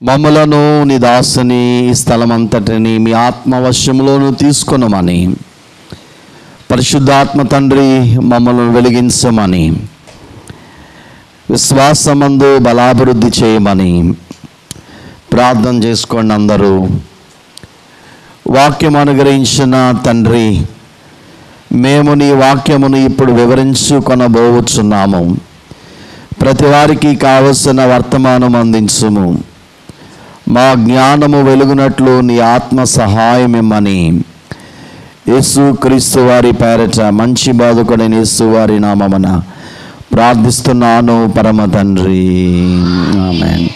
మమ్మలను నీ దాసుని ఈ స్థలమంతటిని మీ ఆత్మవశ్యంలోను తీసుకొనమని, పరిశుద్ధాత్మ తండ్రి మమ్మల్ని వెలిగించమని, విశ్వాసమందు బలాభివృద్ధి చేయమని ప్రార్థన చేసుకోండి. అందరూ వాక్యం అనుగ్రహించిన తండ్రి, మేము నీ వాక్యమును ఇప్పుడు వివరించుకొనబోచున్నాము. ప్రతి వారికి కావలసిన వర్తమానం అందించుము. మా జ్ఞానము వెలుగునట్లు నీ ఆత్మ సహాయం ఇమ్మని యేసు క్రీస్తు వారి పేరట మంచి బాధకుడైన యేసు వారి నామమున ప్రార్థిస్తున్నాను పరమ తండ్రి, ఆమేన్.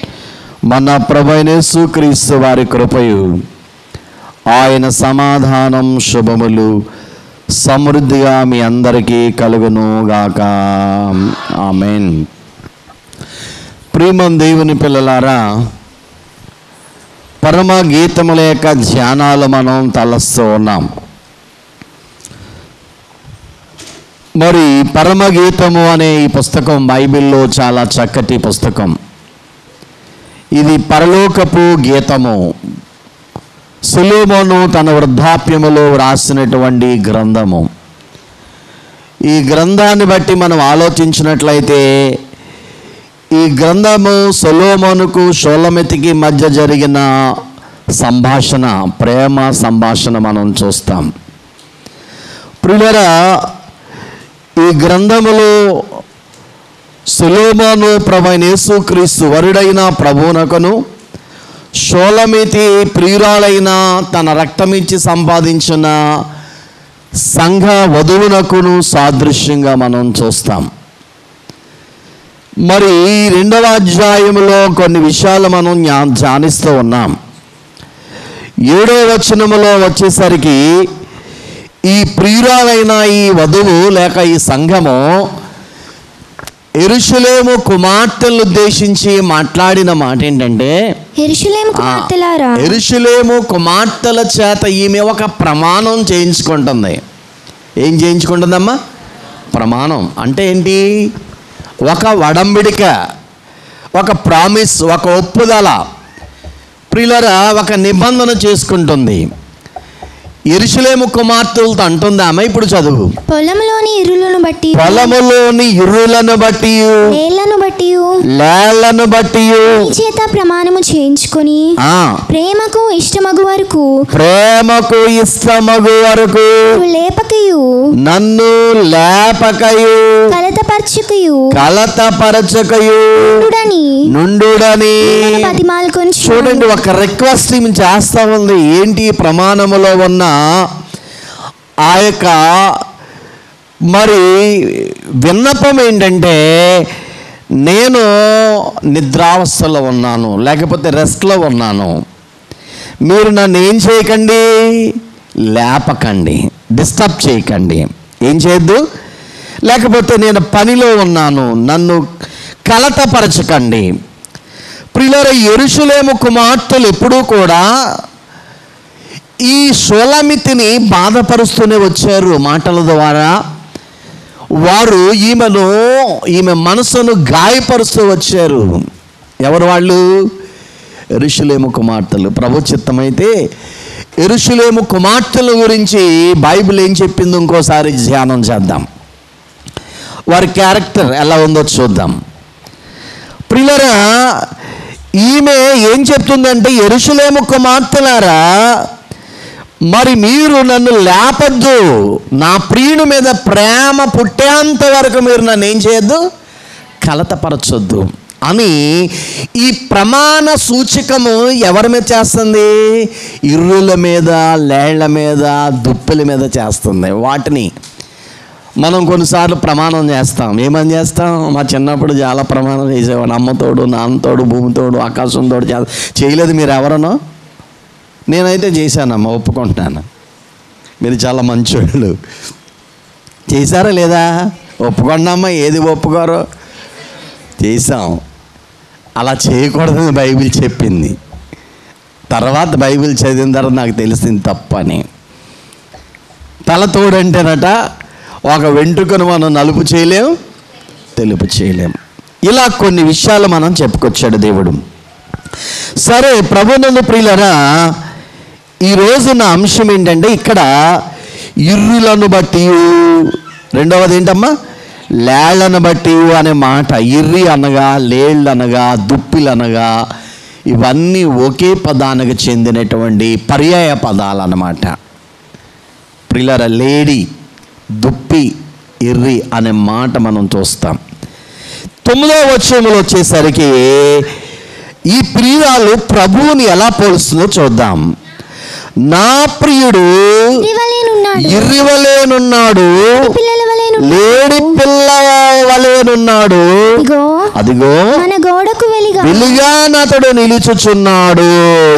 మన ప్రభువైన యేసు క్రీస్తు వారి కృపయు ఆయన సమాధానం శుభములు సమృద్ధిగా మీ అందరికీ కలుగును గాక, ఆమేన్. ప్రియమైన దేవుని పిల్లలారా, పరమ గీతముల యొక్క ధ్యానాలు మనం తలస్తూ ఉన్నాం. మరి పరమగీతము అనే ఈ పుస్తకం బైబిల్లో చాలా చక్కటి పుస్తకం. ఇది పరలోకపు గీతము. సొలొమోను తన వృద్ధాప్యములో వ్రాసినటువంటి గ్రంథము. ఈ గ్రంథాన్ని బట్టి మనం ఆలోచించినట్లయితే ఈ గ్రంథము సొలొమోనుకు షూలమితికి మధ్య జరిగిన సంభాషణ, ప్రేమ సంభాషణ మనం చూస్తాం. ప్రియులారా, ఈ గ్రంథములో సొలొమోను ప్రభువైన యేసుక్రీస్తు వరుడైన ప్రభువునకును షూలమితి ప్రియురాలైన తన రక్తమిచ్చి సంపాదించిన సంఘ వధువునకును సాదృశ్యంగా మనం చూస్తాం. మరి ఈ 2వ అధ్యాయంలో కొన్ని విషయాలు మనం ధ్యానిస్తూ ఉన్నాం. 7వ వచనములో వచ్చేసరికి ఈ ప్రియురాలైన ఈ వధువు లేక ఈ సంఘము యెరూషలేము కుమార్తెలను ఉద్దేశించి మాట్లాడిన మాట ఏంటంటే, యెరూషలేము కుమార్తెల చేత ఈమె ఒక ప్రమాణం చేయించుకుంటుంది. ఏం చేయించుకుంటుందమ్మా? ప్రమాణం అంటే ఏంటి? ఒక వడంబడిక, ఒక ప్రామిస్, ఒక ఒప్పుదల. ప్రియులారా, ఒక నిబంధన చేసుకుంటుంది. యెరూషలేము కుమార్తెలతో అంటుందామా? ఇప్పుడు చదువు. పొలములోని ఇరులను బట్టి, పొలములోని ఇరులను బట్టి, లేళ్లను బట్టి చేత ప్రమాణము చేయించుకొని ప్రేమకు ఇష్టమగు వరకు లేపకయు, నన్ను లేపకయు, కలతపరచకయు నుండుడని బతిమాలుకొని. చూడండి, ఒక రిక్వెస్ట్ ఈమె చేస్తా ఉంది. ఏంటి? ప్రమాణములో ఉన్న ఆ యొక్క మరి విన్నపం ఏంటంటే, నేను నిద్రావస్థలో ఉన్నాను, లేకపోతే రెస్ట్లో ఉన్నాను. మీరు నన్ను ఏం చేయకండి? లేపకండి, డిస్టర్బ్ చేయకండి. ఏం చేయొద్దు? లేకపోతే నేను పనిలో ఉన్నాను, నన్ను కలతపరచకండి. ప్రియులారా, యెరూషలేము కుమార్తెలు ఎప్పుడూ కూడా ఈ షూలమితిని బాధపరుస్తూనే వచ్చారు. మాటల ద్వారా వారు ఈమె మనసును గాయపరుస్తూ వచ్చారు. ఎవరు వాళ్ళు? యెరూషలేము కుమార్తెలు. ప్రభు చిత్తమైతే యెరూషలేము కుమార్తెల గురించి బైబిల్ ఏం చెప్పిందో ఇంకోసారి ధ్యానం చేద్దాం. వారి క్యారెక్టర్ ఎలా ఉందో చూద్దాం. ప్రియులారా, ఈమె ఏం చెప్తుందంటే, యెరూషలేము కుమార్తెలారా, మరి మీరు నన్ను లేపద్దు, నా ప్రియుని మీద ప్రేమ పుట్టేంత వరకు మీరు నన్ను ఏం చేయొద్దు? కలతపరచొద్దు అని ఈ ప్రమాణ సూచకము ఎవరి మీద చేస్తుంది? ఇర్రుల మీద, లేళ్ల మీద, దుప్పల మీద చేస్తుంది. వాటిని మనం కొన్నిసార్లు ప్రమాణం చేస్తాం. ఏమని చేస్తాం? మా చిన్నప్పుడు చాలా ప్రమాణం చేసేవాడు. అమ్మతోడు, నాన్నతోడు, భూమితోడు, ఆకాశంతో చేయలేదు మీరు ఎవరనో? నేనైతే చేశానమ్మా, ఒప్పుకుంటున్నాను. మీరు చాలా మంచోళ్ళు. చేశారా లేదా? ఒప్పుకున్నామ్మా. ఏది ఒప్పుకోరో? చేశాం. అలా చేయకూడదని బైబిల్ చెప్పింది. తర్వాత బైబిల్ చదివిన తర్వాత నాకు తెలిసింది తప్పని. తలతోడంటేనట ఒక వెంట్రుకను మనం నలుపు చేయలేం, తెలుపు చేయలేం. ఇలా కొన్ని విషయాలు మనం చెప్పుకొచ్చాడు దేవుడు. సరే, ప్రభునందు ప్రియులరా, ఈరోజు నా అంశం ఏంటంటే ఇక్కడ ఇర్రులను బట్టి, రెండవది ఏంటమ్మా, లేళ్లను బట్టి అనే మాట. ఇర్రి అనగా, లేళ్ళు అనగా, దుప్పిలు అనగా, ఇవన్నీ ఒకే పదానికి చెందినటువంటి పర్యాయ పదాలు అన్నమాట. ప్రియులరా, లేడి, దుప్పి, ఇర్రి అనే మాట మనం చూస్తాం. 9వ వచనంలో వచ్చేసరికి ఈ ప్రియురాలు ప్రభువుని ఎలా పోలుస్తుందో చూద్దాం. నా ప్రియుడు ఇర్రివలేనున్నాడు, లేడి పిల్ల వలేనున్నాడు, అదిగో మన గోడకు వెలుగా అతడు నిలుచుచున్నాడు.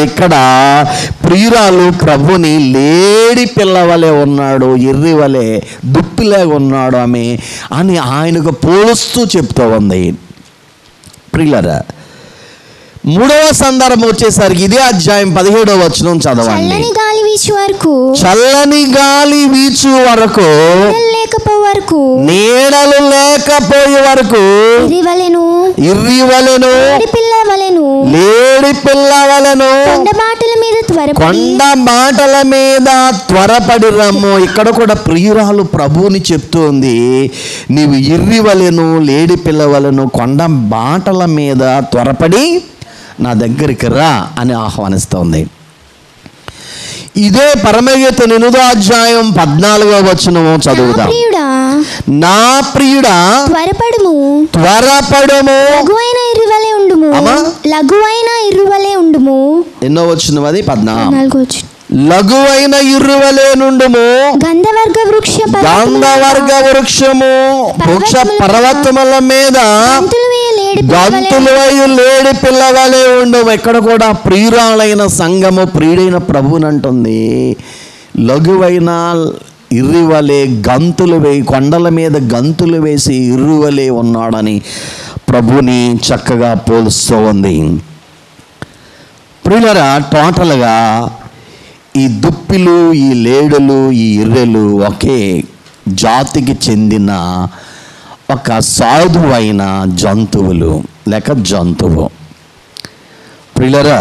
ఇక్కడ ప్రియురాలు ప్రభుని లేడి పిల్లవలే ఉన్నాడు, ఇర్రి వలే, దుప్పిలే ఉన్నాడు ఆమె అని ఆయనకు పోలుస్తూ చెప్తూ ఉంది. ప్రియులరా, 3వ సందర్భం వచ్చేసరికి ఇదే అధ్యాయం 17వ వచనం చదవండి. చల్లని గాలి వీచు వరకు, నీడలు లేకపోయే వరకు ఇర్రివలెను, లేడి పిల్ల వలెను, కొండ బాటల మీద త్వరపడి రమ్ము. ఇక్కడ కూడా ప్రియురాలు ప్రభువుని చెప్తుంది, నీవు ఇర్రివలెను, లేడి పిల్ల వలెను, కొండ బాటల మీద త్వరపడి నా దగ్గరికి రా అని ఆహ్వానిస్తోంది. ఇదే పరమగీత 8వ అధ్యాయం 14వ వచనము చదువుదాం. నా ప్రియుడా త్వరపడుము, లఘువైన ఇర్రువలే ఉండుము. ఎన్నో వచనం అది? 14. లఘువైన ఇర్రువలే నుండుము, గంధవర్గ వృక్షము వృక్ష పర్వతముల మీద గంతులు వేయు లేడి పిల్లవలే ఉండవు. ఎక్కడ కూడా ప్రియురాలైన సంఘము ప్రియుడైన ప్రభునంటుంది. లఘువైన ఇర్రివలే, గంతులు వేయి, కొండల మీద గంతులు వేసి ఇర్రువలే ఉన్నాడని ప్రభుని చక్కగా పోలుస్తూ ఉంది. ప్రియులరా, టోటల్గా ఈ దుప్పిలు, ఈ లేడులు, ఈ ఇర్రెలు ఒకే జాతికి చెందిన ఒక సాధువైన జంతువులు లేక జంతువు. ప్రియులరా,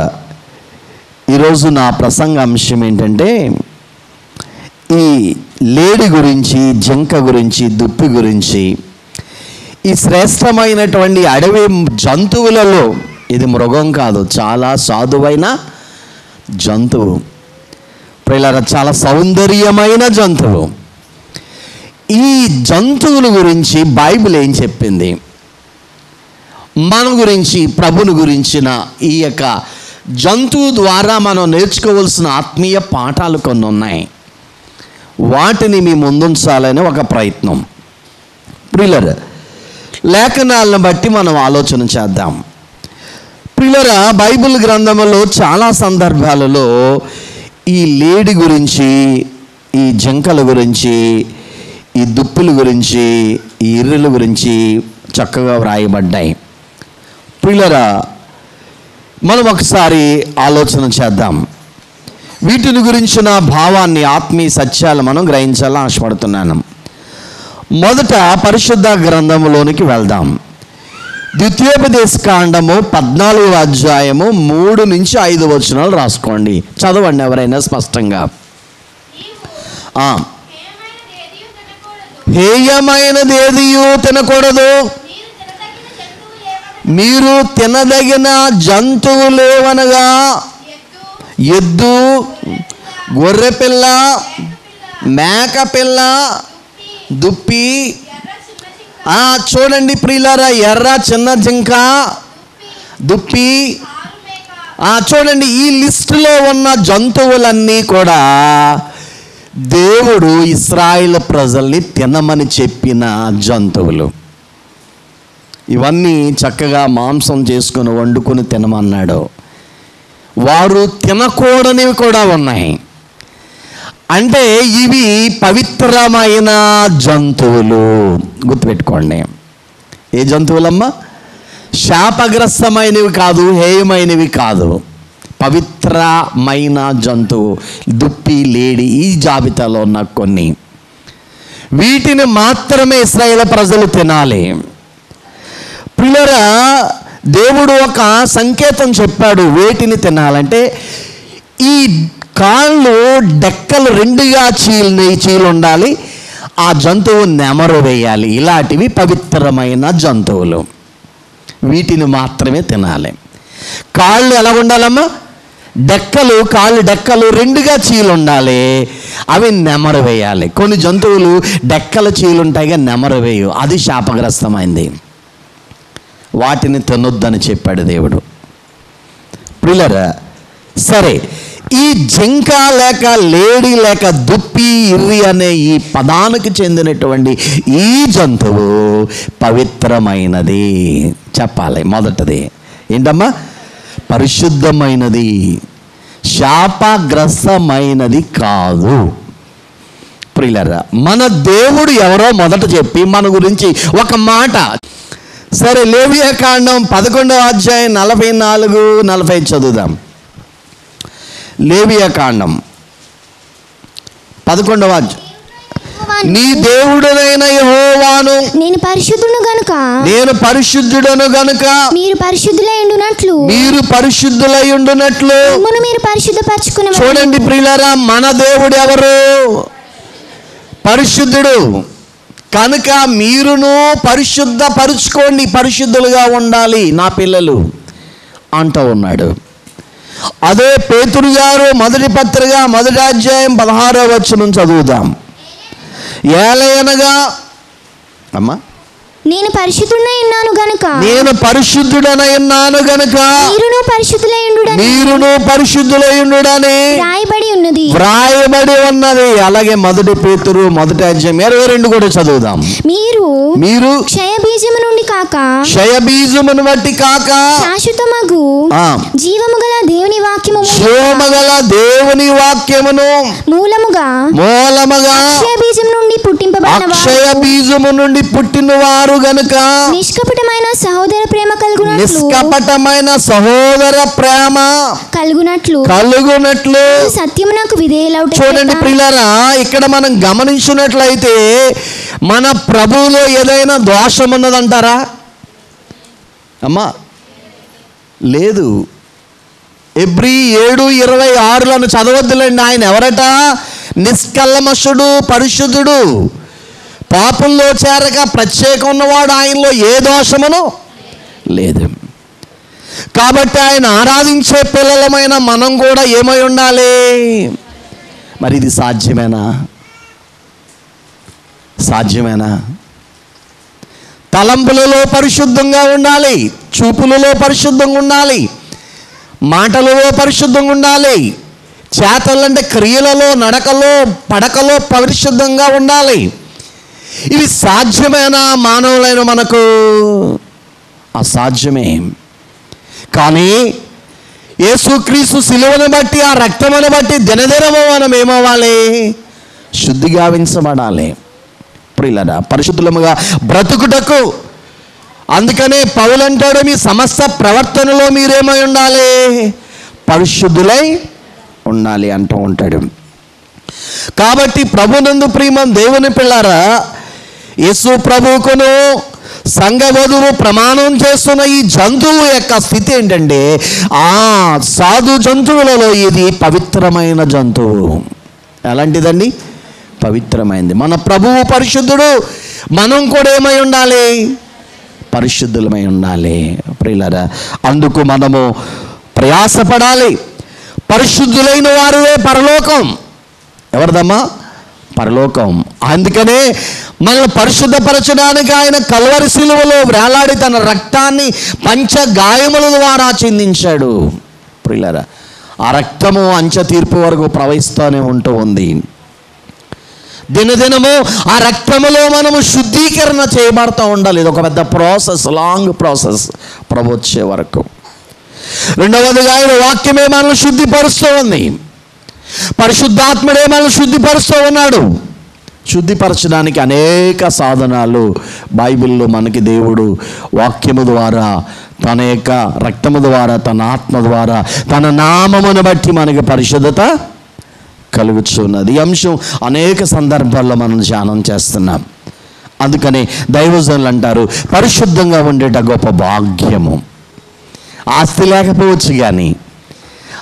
ఈరోజు నా ప్రసంగ అంశం ఏంటంటే ఈ లేడి గురించి, జింక గురించి, దుప్పి గురించి. ఈ శ్రేష్టమైనటువంటి అడవి జంతువులలో ఇది మృగం కాదు, చాలా సాధువైన జంతువు. ప్రియులారా, చాలా సౌందర్యమైన జంతువు. ఈ జంతువుల గురించి బైబిల్ ఏం చెప్పింది, మన గురించి, ప్రభుని గురించిన ఈ యొక్క జంతువు ద్వారా మనం నేర్చుకోవాల్సిన ఆత్మీయ పాఠాలు కొన్ని ఉన్నాయి. వాటిని మీ ముందుంచాలని ఒక ప్రయత్నం. ప్రియులారా, లేఖనాలను బట్టి మనం ఆలోచన చేద్దాం. ప్రియులారా, బైబిల్ గ్రంథంలో చాలా సందర్భాలలో ఈ లేడి గురించి, ఈ జింకల గురించి, ఈ దుప్పుల గురించి, ఈ ఇర్రెల గురించి చక్కగా వ్రాయబడ్డాయి. ప్రియులారా, మనం ఒకసారి ఆలోచన చేద్దాం. వీటిని గురించిన భావాన్ని, ఆత్మీయ సత్యాలు మనం గ్రహించాలని ఆశపడుతున్నాను. మొదట పరిశుద్ధ గ్రంథంలోనికి వెళ్దాం. ద్వితీయోపదేశకాండము 14వ అధ్యాయము 3 నుంచి 5 వచనాలు రాసుకోండి, చదవండి ఎవరైనా స్పష్టంగా. హేయమైనదేదియు తినకూడదు, మీరు తినదగిన జంతువులేవనగా ఎద్దు, గొర్రెపిల్ల, మేకపిల్ల, దుప్పి. చూడండి ప్రియులారా, ఎర్ర చిన్న జింక, దుప్పి. చూడండి, ఈ లిస్టులో ఉన్న జంతువులన్నీ కూడా దేవుడు ఇశ్రాయేలు ప్రజల్ని తినమని చెప్పిన జంతువులు. ఇవన్నీ చక్కగా మాంసం చేసుకొని వండుకొని తినమన్నాడు. వారు తినకూడనివి కూడా ఉన్నాయి. అంటే ఇవి పవిత్రమైన జంతువులు. గుర్తుపెట్టుకోండి, ఏ జంతువులమ్మా? శాపగ్రస్తమైనవి కాదు, హేయమైనవి కాదు, పవిత్రమైన జంతువు. దుప్పి, లేడి ఈ జాబితాలో ఉన్న కొన్ని. వీటిని మాత్రమే ఇశ్రాయేలు ప్రజలు తినాలి. ప్రియులారా, దేవుడు ఒక సంకేతం చెప్పాడు వేటిని తినాలంటే ఈ కాళ్ళు డెక్కలు రెండుగా చీలు ఉండాలి, ఆ జంతువు నెమరు వేయాలి. ఇలాంటివి పవిత్రమైన జంతువులు, వీటిని మాత్రమే తినాలి. కాళ్ళు ఎలా ఉండాలమ్మా? కాళ్ళు డెక్కలు రెండుగా చీలు ఉండాలి, అవి నెమరు వేయాలి. కొన్ని జంతువులు డెక్కల చీలుంటాయిగా నెమరు వేయు, అది శాపగ్రస్తమైంది, వాటిని తినొద్దని చెప్పాడు దేవుడు. ప్రియులారా, సరే, ఈ జింక లేక లేడి లేక దుప్పి ఇర్రి అనే ఈ పదానికి చెందినటువంటి ఈ జంతువు పవిత్రమైనది చెప్పాలి. మొదటిది ఏంటమ్మా? పరిశుద్ధమైనది, శాపగ్రస్తమైనది కాదు. ప్రియులారా, మన దేవుడు ఎవరో మొదట చెప్పి మన గురించి ఒక మాట. సరే, లేవియాకాండం 11వ అధ్యాయం 44-45 చదువుదాం. లేవియాకాండం 11వ అధ్యాయం. నీ దేవుడైన యెహోవాను నేను పరిశుద్ధుడను గనుక మీరు పరిశుద్ధులై ఉండునట్లు మీరు పరిశుద్ధపరచుకుని. చూడండి ప్రియులారా, మన దేవుడు ఎవరు? పరిశుద్ధుడు కనుక మీరును పరిశుద్ధపరుచుకోండి, పరిశుద్ధులుగా ఉండాలి నా పిల్లలు అంటూ ఉన్నాడు. అదే పేతురు గారు మొదటి పత్రిక 1వ అధ్యాయం 16వ వచనం చదువుదాం. ఏలయనగా అమ్మా, నేను పరిశుద్ధుడనై ఉన్నాను గనుక మీరును పరిశుద్ధులై ఉండుడని వ్రాయబడి ఉన్నది. అలాగే మొదటి పేతురు 1వ అధ్యాయం 22 కూడా చదువుదాం. మీరు క్షయబీజము నుండి కాక క్షయబీజమును బట్టి కాక శాశ్వతమగు జీవముగల దేవుని వాక్యమును మూలముగా అక్షయ బీజము నుండి పుట్టిన వారు గనుక నిష్కపటమైన సహోదర ప్రేమ కలుగునట్లు సత్యమునకు విధేయులౌట. చూడండి ప్రియులారా, ఇక్కడ మనం గమనించినట్లయితే మన ప్రభువులో ఏదైనా దోషం ఉన్నదంటారా అమ్మా? లేదు. ఎబ్రీ 7:26 చదవద్దులేండి. ఆయన ఎవరట? నిష్కల్మషుడు, పరిశుద్ధుడు, పాపంలో చేరక ప్రత్యేకం ఉన్నవాడు, ఆయనలో ఏ దోషమును లేదు. కాబట్టి ఆయన ఆరాధించే పిల్లలమైన మనం కూడా ఏమై ఉండాలి? మరి ఇది సాధ్యమేనా? తలంపులలో పరిశుద్ధంగా ఉండాలి, చూపులలో పరిశుద్ధంగా ఉండాలి, మాటలలో పరిశుద్ధంగా ఉండాలి, చేతలంటే క్రియలలో, నడకలో, పడకలో పరిశుద్ధంగా ఉండాలి. ఇవి సాధ్యమేనా మానవులైన మనకు? అసాధ్యమే. కానీ యేసుక్రీస్తు శిలువను బట్టి, ఆ రక్తమును బట్టి దినదినము మనం ఏమవ్వాలి? శుద్ధిగా గావించబడాలి. ప్రియులారా, పరిశుద్ధులముగా బ్రతుకుటకు అందుకనే పౌలంటాడు, మీ సమస్త ప్రవర్తనలో మీరేమై ఉండాలి? పరిశుద్ధులై ఉండాలి అంటూ ఉంటాడు. కాబట్టి ప్రభునందు ప్రియమైన దేవుని పిల్లారా, యేసు ప్రభువుకును సంఘవధువు ప్రమాణం చేస్తున్న ఈ జంతువు యొక్క స్థితి ఏంటంటే, ఆ సాధు జంతువులలో ఇది పవిత్రమైన జంతువు. ఎలాంటిదండి? పవిత్రమైంది. మన ప్రభువు పరిశుద్ధుడు, మనం కూడా ఏమై ఉండాలి? పరిశుద్ధులమై ఉండాలి. ప్రియులారా, అందుకు మనము ప్రయాసపడాలి. పరిశుద్ధులైన వారే పరలోకం. ఎవరిదమ్మా? పరలోకం. అందుకనే మనల్ని పరిశుద్ధపరచడానికి ఆయన కల్వరి శిలువలో వేలాడి తన రక్తాన్ని పంచగాయముల ద్వారా చిందించాడు. ప్రియులారా, ఆ రక్తము అంచె తీర్పు వరకు ప్రవహిస్తూనే ఉంటూ ఉంది. దినదినము ఆ రక్తములో మనము శుద్ధీకరణ చేయబడుతూ ఉండాలి. ఇది ఒక పెద్ద ప్రాసెస్, లాంగ్ ప్రాసెస్ ప్రభు వచ్చే వరకు. రెండవదిగా ఆయన వాక్యమే మనల్ని శుద్ధిపరుస్తూ ఉంది. పరిశుద్ధాత్ముడే మనల్ని శుద్ధిపరుస్తూ ఉన్నాడు. శుద్ధిపరచడానికి అనేక సాధనాలు బైబిల్లో మనకి దేవుడు వాక్యము ద్వారా, తన యొక్క రక్తము ద్వారా, తన ఆత్మ ద్వారా, తన నామమును బట్టి మనకి పరిశుద్ధత కలుగుతున్నది. ఈ అంశం అనేక సందర్భాల్లో మనం ధ్యానం చేస్తున్నాం. అందుకని దైవజనులు అంటారు, పరిశుద్ధంగా ఉండేట గొప్ప భాగ్యము. ఆస్తి లేకపోవచ్చు కానీ,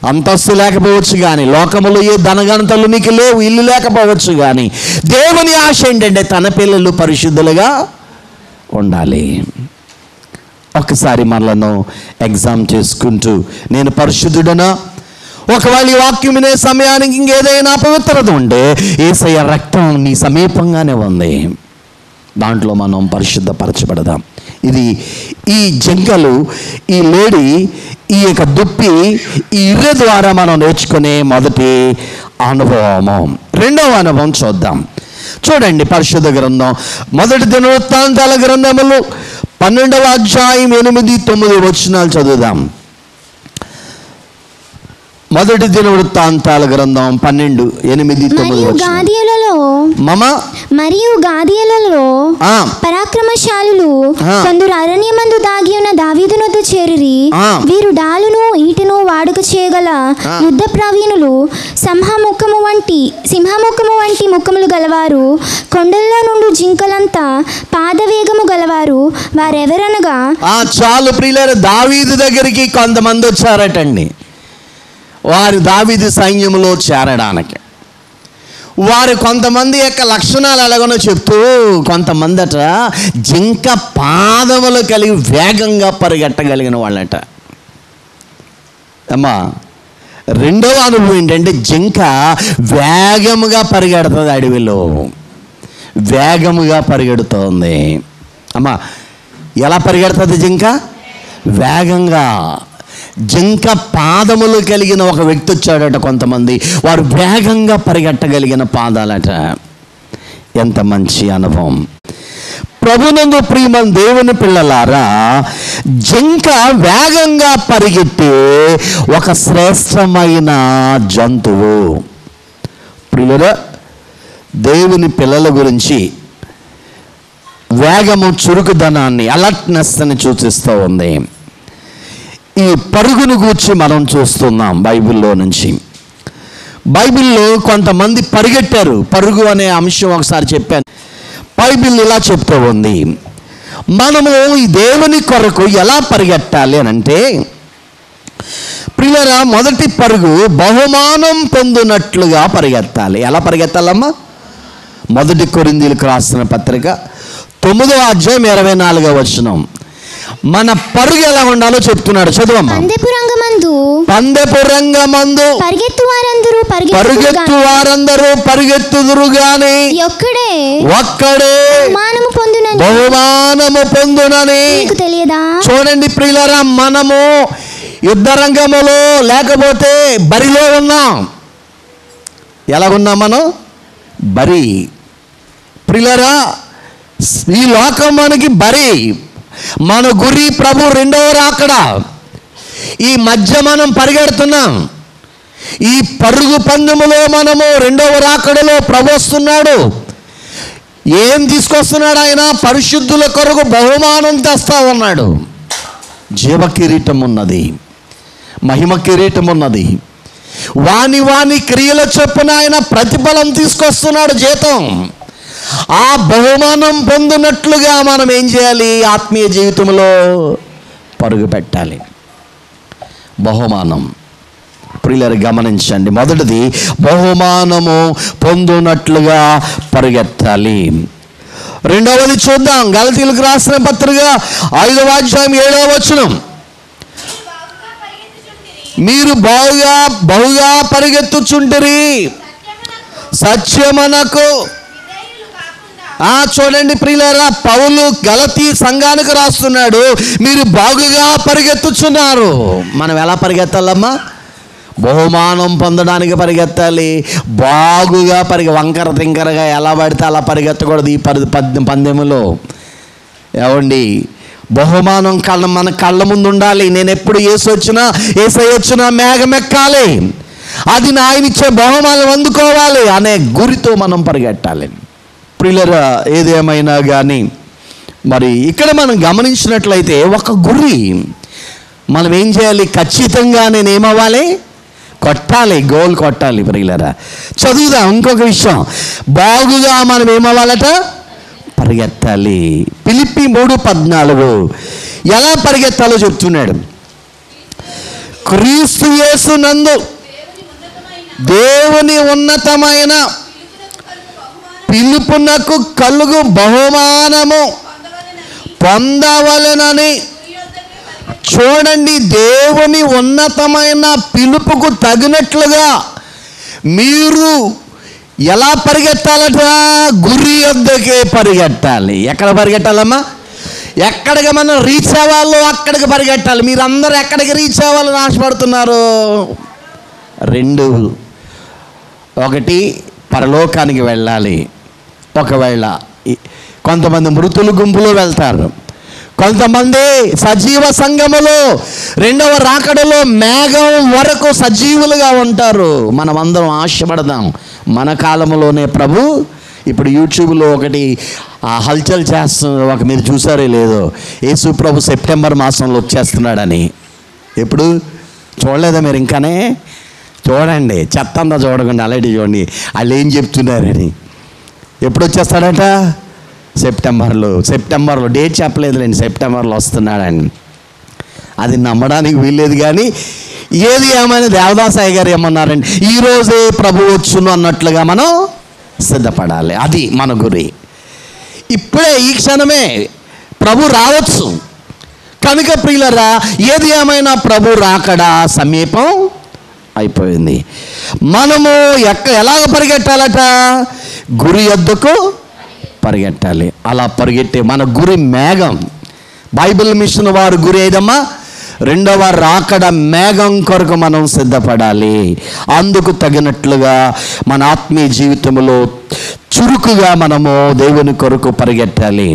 అంతస్తు లేకపోవచ్చు కానీ, లోకములో ఏ ధనగణతలు నీకు లేవు, ఇల్లు లేకపోవచ్చు కానీ, దేవుని ఆశ ఏంటంటే తన పిల్లలు పరిశుద్ధులుగా ఉండాలి. ఒకసారి మనలను ఎగ్జామ్ చేసుకుంటూ, నేను పరిశుద్ధుడనా? ఒకవేళ ఈ వాక్యం వినే సమయానికి ఇంకేదైనా అపవిత్రత ఉంటే యేసయ్య రక్తం నీ సమీపంగానే ఉంది, దాంట్లో మనం పరిశుద్ధపరచబడదాం. ఇది ఈ జింకలు, ఈ లేడి, ఈ యొక్క దుప్పి, ఈ ఇర్రె ద్వారా మనం నేర్చుకునే మొదటి అనుభవము. రెండవ అనుభవం చూద్దాం. చూడండి, పరిశుద్ధ గ్రంథం మొదటి దినవృత్తాంతాల గ్రంథములు 12వ అధ్యాయం 8-9 వచనాలు చదువుదాం. మొదటి దినవృత్తాంతాల గ్రంథం 12:8-9 మరియు గాదీయులలో పరాక్రమశాలులు కొందరు అరణ్యమందు దాగి ఉన్న దావీదు వద్ద చేరిరి. వీరు డాలును ఈటెను వాడుక చేయగల యుద్ధ ప్రవీణులు, సింహముఖము వంటి ముఖములు గలవారు, కొండల్లో నుండి జింకలంతా పాదవేగము గలవారు. వారెవరనగా, చాలు ప్రియులారా, దావీదు దగ్గరికి కొంతమంది వచ్చారటండి. వారు దావీదు సైన్యంలో చేరడానికి వారు కొంతమంది యొక్క లక్షణాలు ఎలాగనో చెప్తూ, కొంతమంది అట జింక పాదములు కలిగి వేగంగా పరిగెట్టగలిగిన వాళ్ళట. అమ్మా, రెండవ అనుభవం ఏంటంటే జింక వేగముగా పరిగెడుతుంది, అడవిలో వేగముగా పరిగెడుతోంది. అమ్మా, ఎలా పరిగెడుతుంది జింక? వేగంగా. జింక పాదములు కలిగిన ఒక వ్యక్తి వచ్చాడట. కొంతమంది వారు వేగంగా పరిగెట్టగలిగిన పాదాలట. ఎంత మంచి అనుభవం! ప్రభునందు ప్రియమైన దేవుని పిల్లలారా, జింక వేగంగా పరిగెత్తే ఒక శ్రేష్టమైన జంతువు. ప్రియులారా, దేవుని పిల్లల గురించి వేగము చురుకుదనాన్ని, అలర్ట్నెస్ అని సూచిస్తూ ఉంది. ఈ పరుగును గూర్చి మనం చూస్తున్నాం బైబిల్లో నుంచి. బైబిల్లో కొంతమంది పరిగెట్టారు. పరుగు అనే అంశం ఒకసారి చెప్పాను. బైబిల్ ఇలా చెప్తూ ఉంది, మనము ఈ దేవుని కొరకు ఎలా పరిగెట్టాలి అని అంటే, ప్రియులారా, మొదటి పరుగు బహుమానం పొందినట్లుగా పరిగెత్తాలి. ఎలా పరిగెత్తాలమ్మా? మొదటి కొరింథీయులకు రాసిన పత్రిక 9వ అధ్యాయం 24వ వచనం. మన పరుగు ఎలా ఉండాలో చెప్తున్నాడు. చదువమ్మా. పందెపు రంగమందు పరిగెత్తు వారందరూ పరిగెత్తుదురు గాని ఒక్కడే బహుమానము పొందునని తెలియదా? చూడండి ప్రియులారా, మనము యుద్ధ రంగములో లేకపోతే బరిలో ఉన్నాం. ఎలాగున్నాం మనం? బరి. ప్రియులారా, ఈ లోకం మనకి బరి. మన గురి ప్రభు రెండవ రాకడ. ఈ మధ్య మనం పరిగెడుతున్నాం. ఈ పరుగు పందెములో మనము రెండవ రాకడలో ప్రభు వస్తున్నాడు. ఏం తీసుకొస్తున్నాడు ఆయన? పరిశుద్ధుల కొరకు బహుమానం తెస్తా ఉన్నాడు. జీవ కిరీటం ఉన్నది, మహిమ కిరీటం ఉన్నది. వాని క్రియల చొప్పున ఆయన ప్రతిఫలం తీసుకొస్తున్నాడు, జీతం. ఆ బహుమానం పొందినట్లుగా మనం ఏం చేయాలి? ఆత్మీయ జీవితంలో పరుగు పెట్టాలి. బహుమానం, ప్రియులారా గమనించండి. మొదటిది బహుమానము పొందునట్లుగా పరిగెత్తాలి. రెండవది చూద్దాం. గలతీయులకు రాసిన పత్రిక 5వ అధ్యాయం 7వ వచనం. మీరు బహుగా పరిగెత్తుచుంటిరి సత్యమునకు. చూడండి ప్రియులారా, పౌలు గలతీ సంఘానికి రాస్తున్నాడు, మీరు బాగుగా పరిగెత్తుచున్నారు. మనం ఎలా పరిగెత్తాలమ్మా? బహుమానం పొందడానికి పరిగెత్తాలి. బాగుగా వంకర తింకరగా ఎలా పడితే అలా పరిగెత్తకూడదు ఈ పందెములో. ఏవండి, బహుమానం మన కళ్ళ ముందు ఉండాలి. నేను ఎప్పుడు ఏసై వచ్చినా మేఘం ఎక్కాలి, అది ఆయన ఇచ్చే బహుమానం అందుకోవాలి అనే గురితో మనం పరిగెట్టాలి. ప్రియులారా, ఏదేమైనా కానీ మరి ఇక్కడ మనం గమనించినట్లయితే ఒక గురి. మనం ఏం చేయాలి? ఖచ్చితంగా నేనేమవ్వాలి? కొట్టాలి, గోల్ కొట్టాలి. ప్రియులారా, చదువుదాం ఇంకొక విషయం. బాగుగా మనం ఏమవ్వాలట? పరిగెత్తాలి. ఫిలిప్పీ 3:14 ఎలా పరిగెత్తాలో చెప్తున్నాడు. క్రీస్తు యేసునందు దేవుని ఉన్నతమైన పిలుపునకు కలుగు బహుమానము పొందవలెనని. చూడండి, దేవుని ఉన్నతమైన పిలుపుకు తగినట్లుగా మీరు ఎలా పరిగెత్తాలట? గురి వద్దకే పరిగెట్టాలి. ఎక్కడ పరిగెట్టాలమ్మా? ఎక్కడికి మనం రీచ్ అవ్వాలో అక్కడికి పరిగెట్టాలి. మీరందరూ ఎక్కడికి రీచ్ అవ్వాలని ఆశపడుతున్నారు? రెండు, ఒకటి పరలోకానికి వెళ్ళాలి. ఒకవేళ కొంతమంది మృతుల గుంపులో వెళ్తారు, కొంతమంది సజీవ సంఘములో రెండవ రాకడలో మేఘం వరకు సజీవులుగా ఉంటారు. మనమందరం ఆశపడదాం. మన కాలంలోనే ప్రభు ఇప్పుడు యూట్యూబ్లో ఒకటి హల్చల్ చేస్తున్నారు. మీరు చూసారో లేదో, యేసు ప్రభు సెప్టెంబర్ మాసంలో వచ్చేస్తున్నాడని. ఎప్పుడు చూడలేదా మీరు? ఇంకానే చూడండి, చెత్త అంతా చూడకండి, అలాంటి చూడండి వాళ్ళు ఏం చెప్తున్నారని. ఎప్పుడు వచ్చేస్తాడట? సెప్టెంబర్లో డేట్ చెప్పలేదులేండి, సెప్టెంబర్లో వస్తున్నాడని. అది నమ్మడానికి వీల్లేదు. కానీ ఏది ఏమైనా దేవదాసాయి గారు ఏమన్నారండి, ఈరోజే ప్రభు వచ్చును అన్నట్లుగా మనం సిద్ధపడాలి. అది మన గురి. ఇప్పుడే ఈ క్షణమే ప్రభు రావచ్చు కనుక ప్రియులరా, ఏది ఏమైనా ప్రభు రాకడా సమీపం అయిపోయింది. మనము ఎలాగ పరిగెట్టాలట? గురి వద్దకు పరిగెట్టాలి. అలా పరిగెట్టే మన గురి మేఘం. బైబిల్ మిషన్ వారి గురి ఏదమ్మా? రెండవ రాకడ మేఘం కొరకు మనం సిద్ధపడాలి. అందుకు తగినట్లుగా మన ఆత్మీయ జీవితంలో చురుకుగా మనము దేవుని కొరకు పరిగెట్టాలి.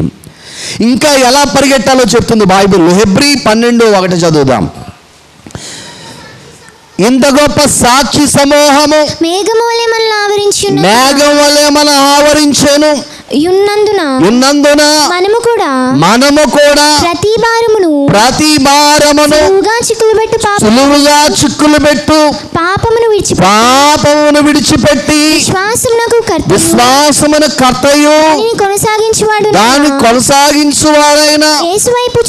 ఇంకా ఎలా పరిగెట్టాలో చెప్తుంది బైబిల్. హెబ్రీ 12:1 చదువుదాం. ఇంత గొప్ప సాక్షి సమూహము మేఘం వలె మనల్ని ఆవరించెను ఉన్నందున మనము కూడా ప్రతి భారమును సులువుగా చిక్కులుబెట్టు పాపమును విడిచిపెట్టి విశ్వాసమును కర్తయు దాన్ని కొనసాగించువాడైన యేసు వైపు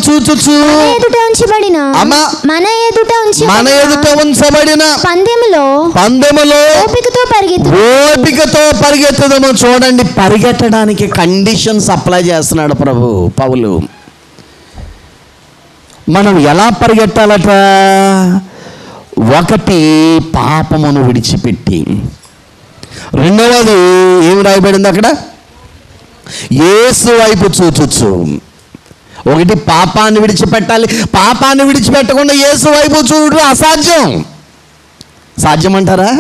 చూచుచు మన ఎదుట ఉంచబడిన పందెములో ఓపికతో పరిగెత్తు. చూడండి, పరిగెత్తడానికి కండిషన్స్ అప్లై చేస్తున్నాడు ప్రభు పౌలు. మనం ఎలా పరిగెట్టాలట? ఒకటి, పాపమును విడిచిపెట్టి. రెండవది ఏమి రాయబడింది అక్కడ? యేసు వైపు చూచుచు. ఒకటి, పాపాన్ని విడిచిపెట్టాలి. పాపాన్ని విడిచిపెట్టకుండా యేసు వైపు చూడడం అసాధ్యం. సాధ్యమంటారా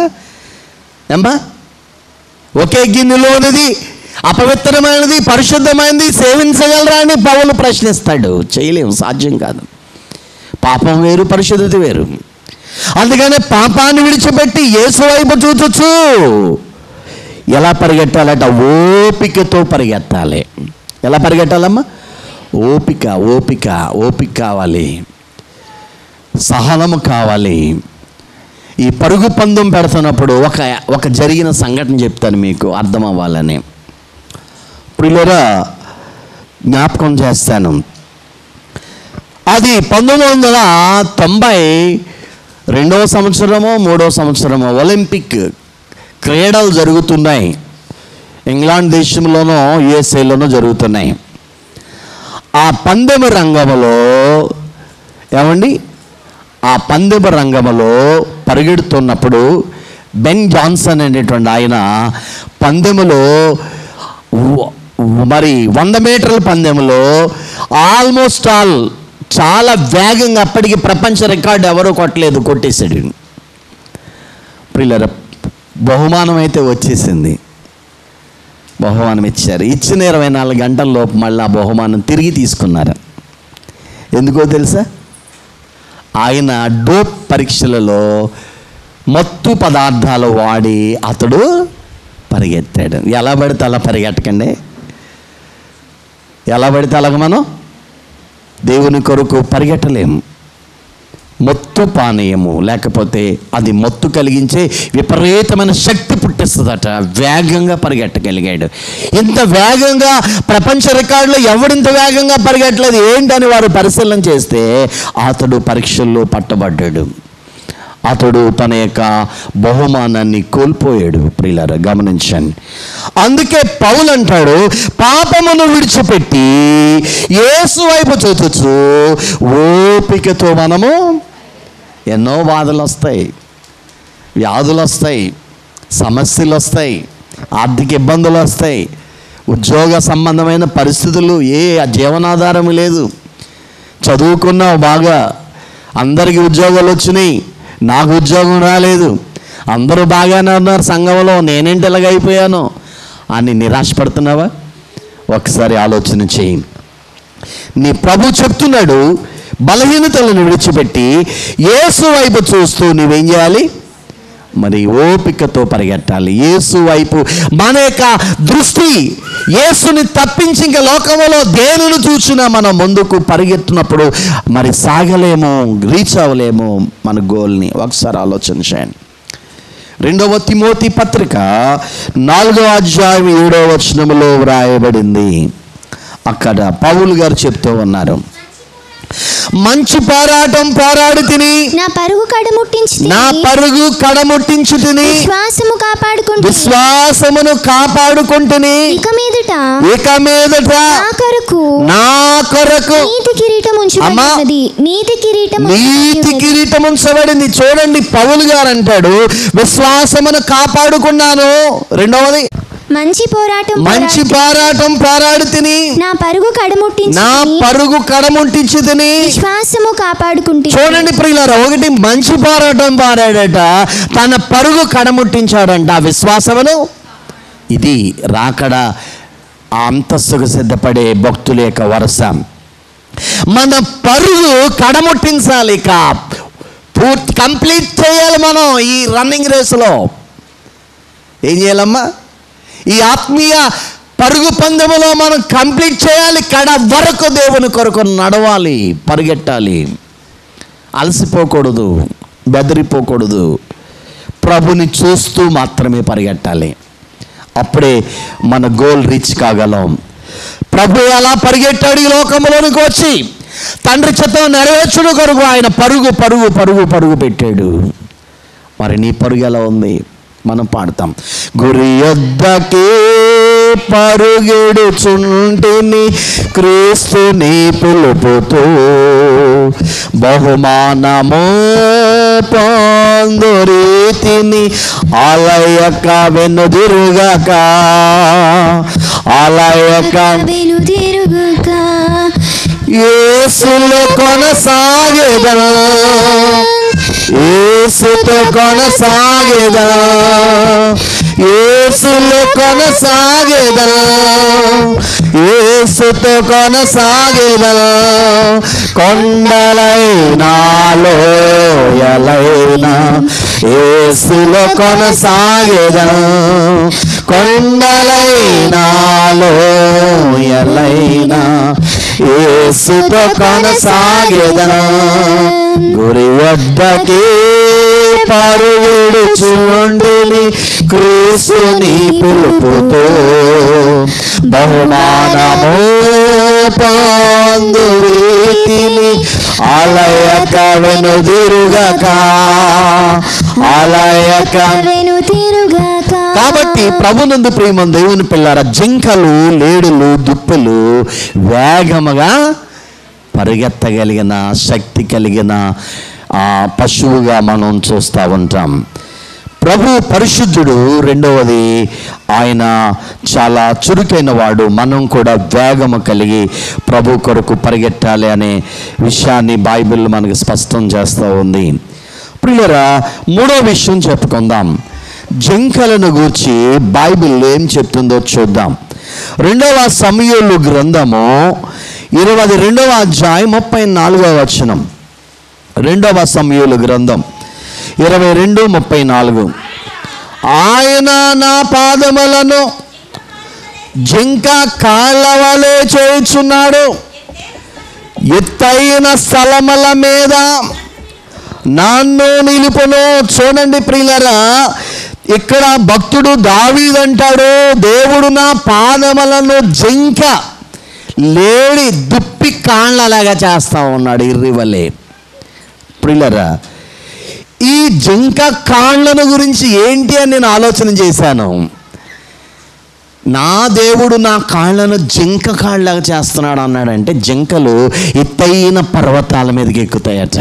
ఏమ్మా? ఒకే గిన్నెలోనిది అపవిత్రమైనది పరిశుద్ధమైనది సేవించగలరా అని పౌలు ప్రశ్నిస్తాడు. చేయలేము, సాధ్యం కాదు. పాపం వేరు, పరిశుద్ధత వేరు. అందుకనే పాపాన్ని విడిచిపెట్టి యేసు వైపు చూచుచు ఎలా పరిగెట్టాలట? ఓపికతో పరిగెత్తాలి. ఎలా పరిగెట్టాలమ్మా? ఓపిక కావాలి, సహనము కావాలి. ఈ పరుగు పందెం పెడుతున్నప్పుడు ఒక జరిగిన సంఘటన చెప్తాను మీకు అర్థం అవ్వాలని. ప్రియులారా, జ్ఞాపకం చేస్తాను. అది 1992వ సంవత్సరమో 3వ సంవత్సరమో ఒలింపిక్ క్రీడలు జరుగుతున్నాయి. ఇంగ్లాండ్ దేశంలోనో యుఎస్ఏలోనో జరుగుతున్నాయి. ఆ పందెం రంగంలో ఆ పందెం రంగంలో పరిగెడుతున్నప్పుడు బెన్ జాన్సన్ అనేటువంటి ఆయన పందెములో మరి 100 మీటర్ల పందెంలో ఆల్మోస్ట్ చాలా వేగంగా, అప్పటికి ప్రపంచ రికార్డు ఎవరో కొట్టేశాడు. ప్రియులారా, బహుమానం అయితే వచ్చేసింది. బహుమానం ఇచ్చారు. ఇచ్చిన 24 గంటల్లోపు మళ్ళీ ఆ బహుమానం తిరిగి తీసుకున్నారు. ఎందుకో తెలుసా? ఆయన డోప్ పరీక్షలలో మత్తు పదార్థాలు వాడి అతడు పరిగెత్తాడు. ఎలా పడితే అలా పరిగెట్టకండి. ఎలా పడితే అలాగ మనం దేవుని కొరకు పరిగెట్టలేము. మత్తు పానీయము, లేకపోతే అది మత్తు కలిగించే విపరీతమైన శక్తి పుట్టిస్తుందట. వేగంగా పరిగెట్టగలిగాడు. ఇంత వేగంగా ప్రపంచ రికార్డులో ఎవడింత వేగంగా పరిగెట్టలేదు ఏంటని వారు పరిశీలన చేస్తే అతడు పరీక్షల్లో పట్టబడ్డాడు. అతడు తన యొక్క బహుమానాన్ని కోల్పోయాడు. ప్రియులారా గమనించండి. అందుకే పౌలు అంటాడు, పాపమును విడిచిపెట్టి యేసు వైపు చూచుచు ఓపికతో మనము. ఎన్నో బాధలు వస్తాయి, వ్యాధులు వస్తాయి, సమస్యలు వస్తాయి, ఆర్థిక ఇబ్బందులు వస్తాయి, ఉద్యోగ సంబంధమైన పరిస్థితులు, జీవనాధారం లేదు. చదువుకున్నావు బాగా, అందరికీ ఉద్యోగాలు వచ్చినాయి, నాకు ఉద్యోగం రాలేదు, అందరూ బాగానే ఉన్నారు సంఘంలో, నేనేంటి ఇలాగైపోయాను అని నిరాశపడుతున్నావా? ఒకసారి ఆలోచన చేయి. నీ ప్రభు చెప్తున్నాడు, బలహీనతలను విడిచిపెట్టి యేసు వైపు చూస్తూ నువ్వేం చేయాలి? మరి ఓపికతో పరిగెట్టాలి. యేసు వైపు మన యొక్క దృష్టి, యేసుని తప్పించి ఇంకా లోకంలో దేనిని చూసినా మనం ముందుకు పరిగెత్తినప్పుడు మరి సాగలేము, రీచ్ అవ్వలేము మన గోల్ని. ఒకసారి ఆలోచన చేయండి. 2వ తిమోతి పత్రిక 4వ అధ్యాయం 7వ వచనములో వ్రాయబడింది. అక్కడ పౌలు గారు చెప్తూ ఉన్నారు, మంచి పోరాటం పోరాడు తిని నా పరుగు కడముట్టించు తిని విశ్వాసమును కాపాడుకుంటుని ఇక మీదట నా కొరకు నీతి కిరీటం ఉంచబడింది. చూడండి, పౌలు గారు అంటాడు, విశ్వాసమును కాపాడుకున్నాను. రెండవది మంచి పోరాటం పోరాడు తిని నా పరుగు కడముట్టించు తిని విశ్వాసము కాపాడుకుంటే. చూడండి ప్రియులారా, ఒకటి మంచి పోరాటం పోరాడట, తన పరుగు కడముట్టించాడంట ఆ విశ్వాసమును. ఇది రాకడ ఆ అంతస్తుకు సిద్ధపడే భక్తుల యొక్క వరస. మన పరుగు కడముట్టించాలి, పూర్తి కంప్లీట్ చేయాలి. మనం ఈ రన్నింగ్ రేసులో ఏం చేయాలమ్మా? ఈ ఆత్మీయ పరుగు పందెములో మనం కంప్లీట్ చేయాలి. కడ వరకు దేవుని కొరకు నడవాలి, పరిగెట్టాలి. అలసిపోకూడదు, బెదిరిపోకూడదు. ప్రభుని చూస్తూ మాత్రమే పరిగెట్టాలి. అప్పుడే మన గోల్ రీచ్ కాగలం. ప్రభు అలా పరిగెట్టాడు ఈ లోకంలోనికి వచ్చి, తండ్రి చిత్తం నెరవేర్చుడు కొరకు ఆయన పరుగు పరుగు పరుగు పరుగు పెట్టాడు. మరి నీ పరుగు ఎలా ఉంది? మనం పాడతాం, గురి యొద్దకే పరుగెడుచుంటిని క్రీస్తుని పిలుపుతూ బహుమానము పొందు రీతిని ఆలయక వెనుదిరుగక యేసులో కొనసాగెదను, యేసుతో కొనసాగెదను, యేసులో కొనసాగెదను, యేసుతో కొనసాగెదను. కొండలైనా లోయలైనా యేసులో కొనసాగెదను, కొండలైనా లోయలైనా యేసుతో కొనసాగెదను. గురి వద్దకి పరుగెడుచుండిని క్రీస్తుని పిలుపుతూ బహుమానము పొందు రీతిని ఆలయక వెనుదిరుగక. కాబట్టి ప్రభునందు ప్రియమైన దేవుని పిల్లారా, జింకలు, లేడులు, దుప్పలు వేగముగా పరిగెత్తగలిగిన శక్తి కలిగిన పశువుగా మనం చూస్తూ ఉంటాం. ప్రభు పరిశుద్ధుడు. రెండవది, ఆయన చాలా చురుకైన వాడు. మనం కూడా వేగము కలిగి ప్రభు కొరకు పరిగెట్టాలి అనే విషయాన్ని బైబిల్ మనకు స్పష్టం చేస్తూ ఉంది. ప్రియులారా, మూడో విషయం చెప్పుకుందాం. జింకలను గూర్చి బైబిల్ ఏం చెప్తుందో చూద్దాం. 2వ సమూయేలు గ్రంథము 22వ అధ్యాయం 34వ వచనం. 2వ సమూయేలు గ్రంథం 22:34. ఆయన నా పాదములను జింక కాళ్ళ వలె చేయుచున్నాడు, ఎత్తైన స్థలముల మీద నన్ను నిలుపును. చూడండి ప్రియులారా, ఇక్కడ భక్తుడు దావీదు అంటాడు, దేవుడు నా పాదములను జింక లేడి దుప్పి కాళ్ళలాగా చేస్తా ఉన్నాడు, ఇర్రివలే. ప్రియులారా, ఈ జింక కాళ్ళను గురించి ఏంటి అని నేను ఆలోచన చేశాను. నా దేవుడు నా కాళ్ళను జింక కాళ్ళలాగా చేస్తున్నాడు అన్నాడంటే, జింకలు ఎత్తైన పర్వతాల మీదకి ఎక్కుతాయట.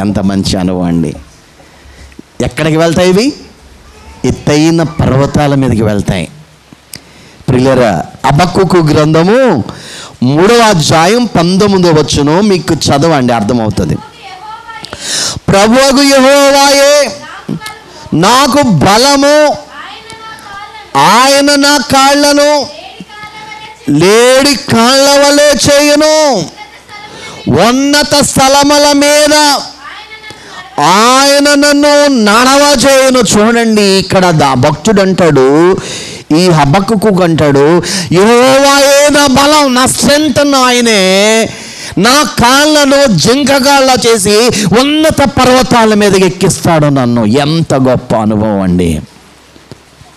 ఎంత మంచి అనుభవం అండి. ఎక్కడికి వెళ్తాయి ఇవి? ఎత్తైన పర్వతాల మీదకి వెళ్తాయి. ప్రియులారా, హబక్కూకు గ్రంథము 3వ అధ్యాయం 19వ వచనం మీకు చదవండి, అర్థమవుతుంది. ప్రభువగు యెహోవాయే నాకు బలము, ఆయన నా కాళ్ళను లేడి కాళ్ళ వలె చేయును, ఉన్నత స్థలముల మీద ఆయన నన్ను నడవ చేయను. చూడండి, ఇక్కడ భక్తుడు అంటాడు, ఈ హబక్కూకు అంటాడు, యెహోవాయే నా బలం, నా స్ట్రెంత్ ఆయనే, నా కాళ్ళను జింక కాళ్ళ చేసి ఉన్నత పర్వతాల మీదకి ఎక్కిస్తాడు నన్ను. ఎంత గొప్ప అనుభవం అండి.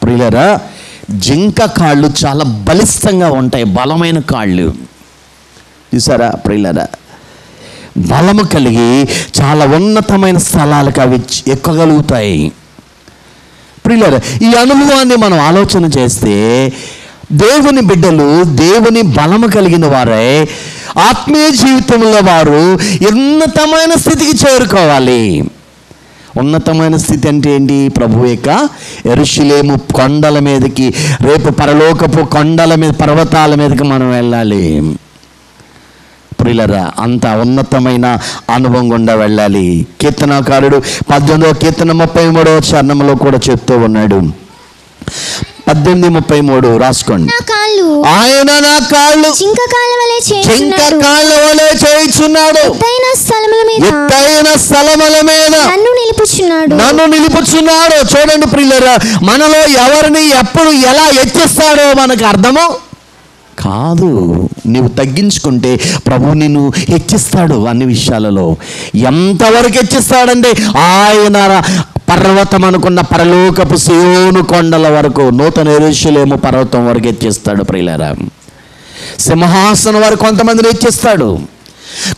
ప్రియులారా, జింక కాళ్ళు చాలా బలిష్టంగా ఉంటాయి, బలమైన కాళ్ళు. చూసారా ప్రియులారా, బలము కలిగి చాలా ఉన్నతమైన స్థలాలకు అవి ఎక్కగలుగుతాయి. ప్రియులారా, ఈ అనుభవాన్ని మనం ఆలోచన చేస్తే, దేవుని బిడ్డలు, దేవుని బలము కలిగిన వారే ఆత్మీయ జీవితంలో వారు ఉన్నతమైన స్థితికి చేరుకోవాలి. ఉన్నతమైన స్థితి అంటే ఏంటి? ప్రభు యొక్క యెరూషలేము కొండల మీదకి, రేపు పరలోకపు కొండల మీద, పర్వతాల మీదకి మనం వెళ్ళాలి. ప్రియులారా, అంత ఉన్నతమైన అనుభవం గుండా వెళ్ళాలి. కీర్తనాకారుడు 18వ కీర్తన 33వ చరణంలో కూడా చెప్తూ ఉన్నాడు. 18:33 రాసుకోండి. ఆయన నా కాళ్ళు జింక కాళ్ళ వలె చేయుచున్నాడు, ఎత్తైన స్థలముల మీద నన్ను నిలుపుచున్నాడు. చూడండి ప్రియులారా, మనలో ఎవరిని ఎప్పుడు ఎలా హెచ్చిస్తాడో మనకు అర్థమో కాదు. నీవు తగ్గించుకుంటే ప్రభు నిన్ను హెచ్చిస్తాడు అన్ని విషయాలలో. ఎంతవరకు హెచ్చిస్తాడంటే, ఆయన పర్వతం అనుకున్న పరలోకపు సియోను కొండల వరకు, నూతన యెరూషలేము పర్వతం వరకు హెచ్చిస్తాడు ప్రియులారా. సింహాసనం వరకు కొంతమందిని హెచ్చిస్తాడు.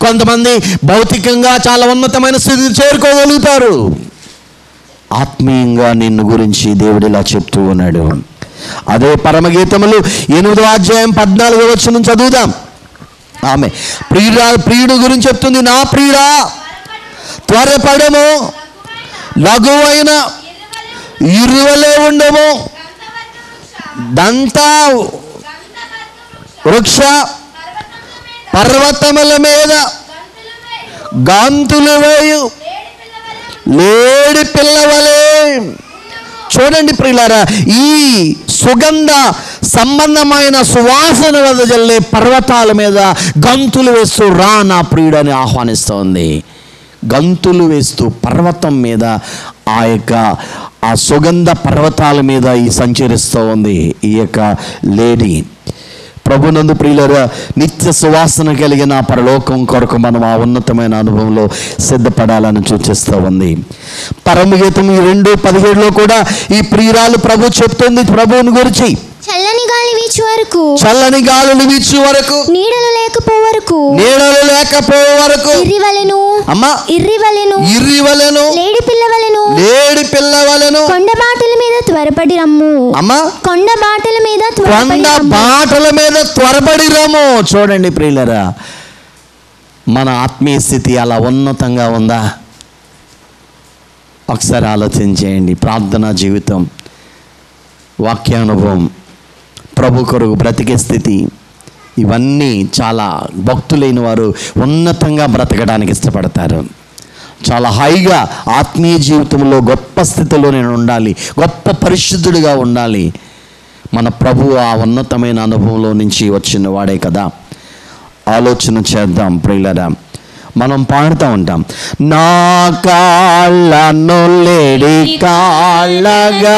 కొంతమంది భౌతికంగా చాలా ఉన్నతమైన స్థితికి చేరుకోగలుగుతారు. ఆత్మీయంగా నిన్ను గురించి దేవుడు ఇలా చెప్తూ ఉన్నాడు. అదే పరమగీతములు 8వ అధ్యాయం 14వ వచనం చదువుదాం. ఆమె ప్రియుడు గురించి చెప్తుంది. నా ప్రియుడా, త్వరపడము, లఘువైన ఇరువలే ఉండము, దంత వృక్ష పర్వతముల మీద గంతులు వేయు లేడి పిల్లవలే. చూడండి ప్రియులారా, ఈ సుగంధ సంబంధమైన సువాసన వదజల్లే పర్వతాల మీద గంతులు వేస్తూ రా నా ప్రియుడు అని ఆహ్వానిస్తోంది. గంతులు వేస్తూ పర్వతం మీద, ఆ సుగంధ పర్వతాల మీద సంచరిస్తూ ఉంది ఈ యొక్క లేడీ. ప్రభునందు ప్రియులారా, నిత్య సువాసన కలిగిన పరలోకం కొరకు మనం ఆ ఉన్నతమైన అనుభవంలో సిద్ధపడాలని సూచిస్తూ ఉంది. పరమగీతం 2:17లో కూడా ఈ ప్రియురాలు ప్రభు చెప్తుంది ప్రభువుని గురించి. చల్లని గాలి వీచు వరకు, నీడలు లేకపో వరకు ఇర్రివలెను లేడి పిల్లవలెను కొండ బాటల మీద త్వరపడి రమ్ము. చూడండి ప్రియులారా, మన ఆత్మీయ స్థితి అలా ఉన్నతంగా ఉందా? ఒకసారి ఆలోచించేయండి. ప్రార్థనా జీవితం, వాక్యానుభవం, ప్రభు కొరకు బ్రతికే స్థితి, ఇవన్నీ చాలా భక్తులైన వారు ఉన్నతంగా బ్రతకడానికి ఇష్టపడతారు. చాలా హైగా ఆత్మీయ జీవితంలో గొప్ప స్థితిలో నేను ఉండాలి, గొప్ప పరిశుద్ధుడిగా ఉండాలి. మన ప్రభు ఆ ఉన్నతమైన అనుభవంలో నుంచి వచ్చిన వాడే కదా. ఆలోచన చేద్దాం ప్రియులారా. మనం పాడుతూ ఉంటాం, నా కాళ్ళను లేడి కాళ్ళగా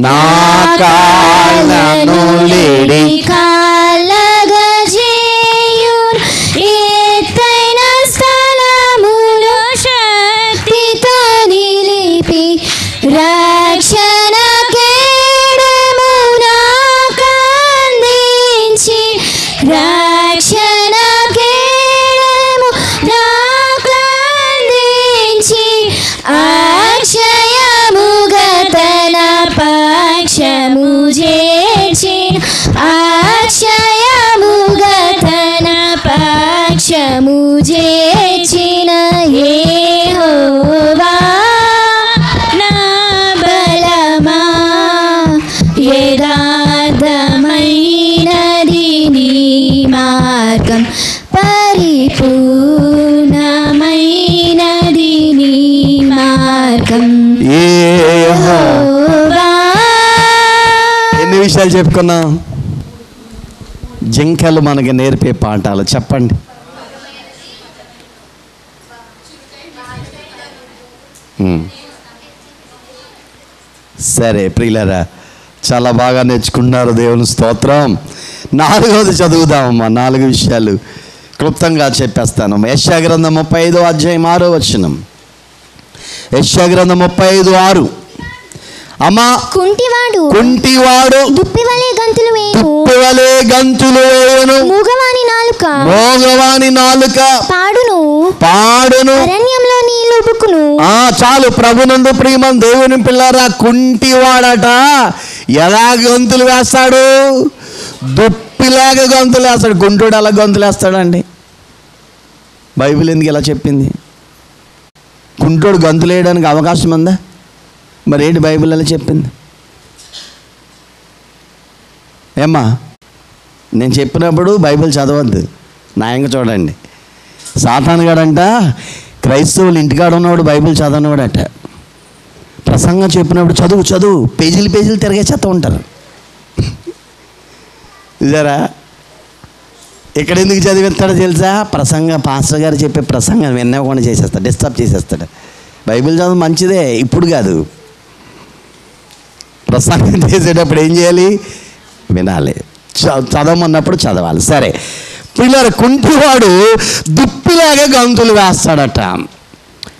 నా కాళ్ళను లేడి కాలగజేయున్ ఎత్తైన స్థలములో శక్తితో నిలిపి రక్షణ కేడము నాకందించి రక్షణ కేడము నాకందించి అక్షయముగా తన పక్షము చేర్చిన అక్షయముగా తన పక్షము చేర్చిన యెహోవా నా బలమా యథార్థమైనది నీ మార్గం పరిపూర్ణమైనది నీ మార్గం యెహోవా. ఎన్ని విషయాలు చెప్పుకున్నాం? జింకలు మనకి నేర్పే పాఠాలు చెప్పండి. సరే ప్రియులారా, చాలా బాగా నేర్చుకున్నారు, దేవుని స్తోత్రం. 4వది చదువుదామమ్మా. 4 విషయాలు క్లుప్తంగా చెప్పేస్తాను. యెషయా గ్రంథం 35వ అధ్యాయం 6వ వచనం. యెషయా గ్రంథం 35:6. అమ్మా, కుంటివాడు దుప్పివలే గంతులు వేయును, మూగవాని నాలుక పాడును, అరణ్యంలో నీళ్లు ఉబుకును. చాలు. ప్రభునందు ప్రియమం దేవుని పిల్లరా, కుంటివాడట ఎలా గంతులు వేస్తాడు? దుప్పిలాగా గంతులు వేస్తాడు. గుంటూడు అలా గంతులు వేస్తాడండి. బైబిల్ ఎందుకు ఇలా చెప్పింది? కుంటోడు గంతులు వేయడానికి అవకాశం ఉందా? మరి ఏంటి బైబిల్ అలా చెప్పింది? ఏమ్మా, నేను చెప్పినప్పుడు బైబిల్ చదవద్దు, న్యాయంగా చూడండి. సాతాను గాడంట క్రైస్తవులు ఇంటికాడ ఉన్నవాడు బైబిల్ చదవనివాడట. ప్రసంగం చెప్పినప్పుడు చదువు పేజీలు తిరిగేచేస్తూ ఉంటారు. ఇదారా ఇక్కడ ఎందుకు చదివిస్తాడో తెలుసా? పాస్టర్ గారు చెప్పే ప్రసంగం విన్నకుండా చేసేస్తాడు, డిస్టర్బ్ చేసేస్తాడు. బైబిల్ చదువు మంచిదే, ఇప్పుడు కాదు. ప్రసంగం చేసేటప్పుడు ఏం చేయాలి? వినాలి. చదవమన్నప్పుడు చదవాలి. సరే పిల్లలు, కుంటివాడు దుప్పిలాగా గంతులు వేస్తాడట.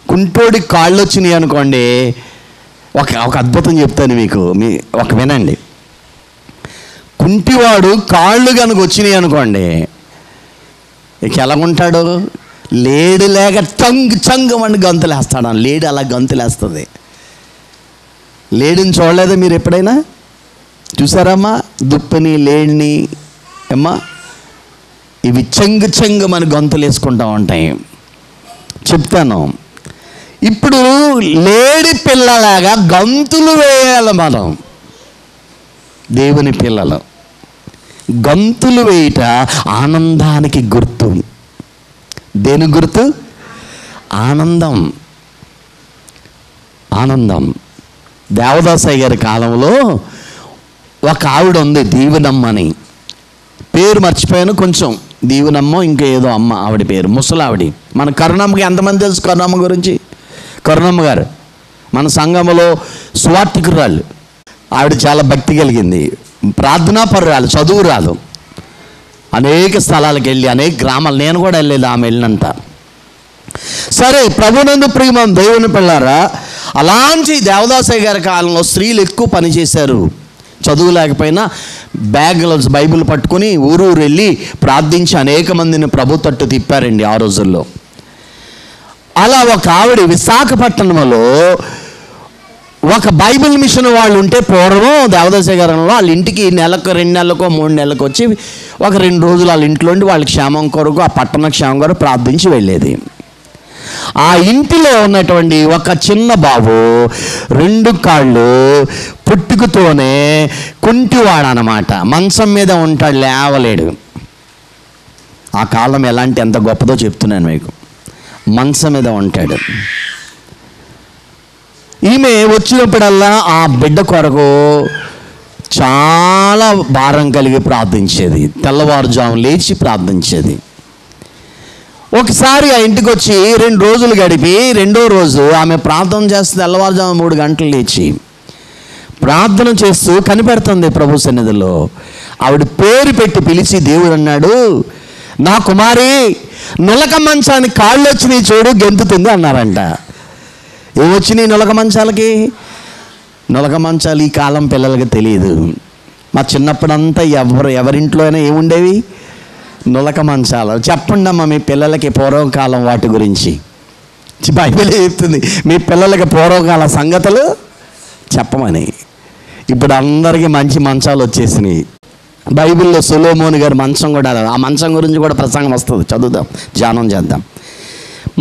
కుంటోడి కాళ్ళు వచ్చినాయి అనుకోండి, ఒక అద్భుతం చెప్తాను మీకు, వినండి. కుంటివాడు కాళ్ళు కనుక వచ్చినాయి అనుకోండి, ఇక ఎలాగుంటాడు? లేడి లేక చంగమని గంతులు వేస్తాడు. లేడి అలా గంతులు వేస్తుంది. లేడిని చూడలేదా మీరు ఎప్పుడైనా? చూసారమ్మా? దుప్పిని లేడిని అమ్మా, ఇవి చెంగమని గంతులు వేసుకుంటూ ఉంటాయి. చెప్తాను. ఇప్పుడు లేడి పిల్లలాగా గంతులు వేయాలి మనం. దేవుని పిల్లలు గంతులు వేయట ఆనందానికి గుర్తు. దేని గుర్తు? ఆనందం. దేవదాసయ్య గారి కాలంలో ఒక ఆవిడ ఉంది, దీవెనమ్మని. పేరు మర్చిపోయాను కొంచెం. దీవెనమ్మ ఇంకా ఏదో అమ్మ, ఆవిడ పేరు ముసలావిడి. మన కరుణమ్మకి ఎంతమంది తెలుసు? కరుణమ్మ గురించి. కరుణమ్మ గారు మన సంఘములో సువార్తికురాలు. ఆవిడ చాలా భక్తి కలిగింది, ప్రార్థనా పరురాలు, చదువు రాదు. అనేక స్థలాలకు వెళ్ళి, అనేక గ్రామాలు, నేను కూడా వెళ్ళేది ఆమె వెళ్ళినంత. సరే, ప్రభునందు ప్రియమం దేవుని పిల్లారా, అలాంటి దేవదాసయ్య గారి కాలంలో స్త్రీలు ఎక్కువ పనిచేశారు. చదువు లేకపోయినా బైబిల్ పట్టుకొని ఊరు వెళ్ళి ప్రార్థించి అనేక మందిని ప్రభు తట్టు తిప్పారండి ఆ రోజుల్లో. అలా ఒక ఆవిడ విశాఖపట్నంలో ఒక బైబిల్ మిషన్ వాళ్ళు ఉంటే, పూర్వం దేవదాసయ్య గారంలో వాళ్ళ ఇంటికి నెలకు 2 నెలలకో 3 నెలలకు వచ్చి ఒక 2 రోజులు వాళ్ళ ఇంట్లో ఉండి వాళ్ళ క్షేమం కొరకు, ఆ పట్టణ క్షేమం కొరకు ప్రార్థించి వెళ్ళేది. ఆ ఇంటిలో ఉన్నటువంటి ఒక చిన్న బాబు 2 కాళ్ళు పుట్టుకతోనే కుంటివాడనమాట. మంచం మీద ఉంటాడు, లేవలేడు. ఆ కాలం ఎలాంటి ఎంత గొప్పదో చెప్తున్నాను మీకు. మంచం మీద ఉంటాడు. ఈమె వచ్చినప్పుడల్లా ఆ బిడ్డ కొరకు చాలా భారం కలిగి ప్రార్థించేది. తెల్లవారుజాము లేచి ప్రార్థించేది. ఒకసారి ఆ ఇంటికి వచ్చి 2 రోజులు గడిపి 2వ రోజు ఆమె ప్రార్థన చేస్తే తెల్లవారుజాము 3 గంటలు లేచి ప్రార్థన చేస్తూ కనిపెడుతుంది ప్రభు సన్నిధిలో. ఆవిడ పేరు పెట్టి పిలిచి దేవుడు అన్నాడు, నా కుమారి నులక మంచానికి కాళ్ళు వచ్చినాయి చూడు, గెంతుతుంది అన్నారంట. ఏమొచ్చినాయి నులక మంచాలకి? నులక మంచాలు ఈ కాలం పిల్లలకి తెలియదు. మా చిన్నప్పుడంతా ఎవరింట్లో అయినా ఏముండేవి? నులక మంచాలు. చెప్పండి అమ్మా మీ పిల్లలకి పూర్వకాలం వాటి గురించి. బైబిల్ చెప్తుంది మీ పిల్లలకి పూర్వకాల సంగతులు చెప్పమని. ఇప్పుడు అందరికీ మంచి మంచాలు వచ్చేసినాయి. బైబిల్లో సొలొమోను గారి మంచం కూడా, ఆ మంచం గురించి కూడా ప్రసంగం వస్తుంది, చదువుదాం, ధ్యానం చేద్దాం.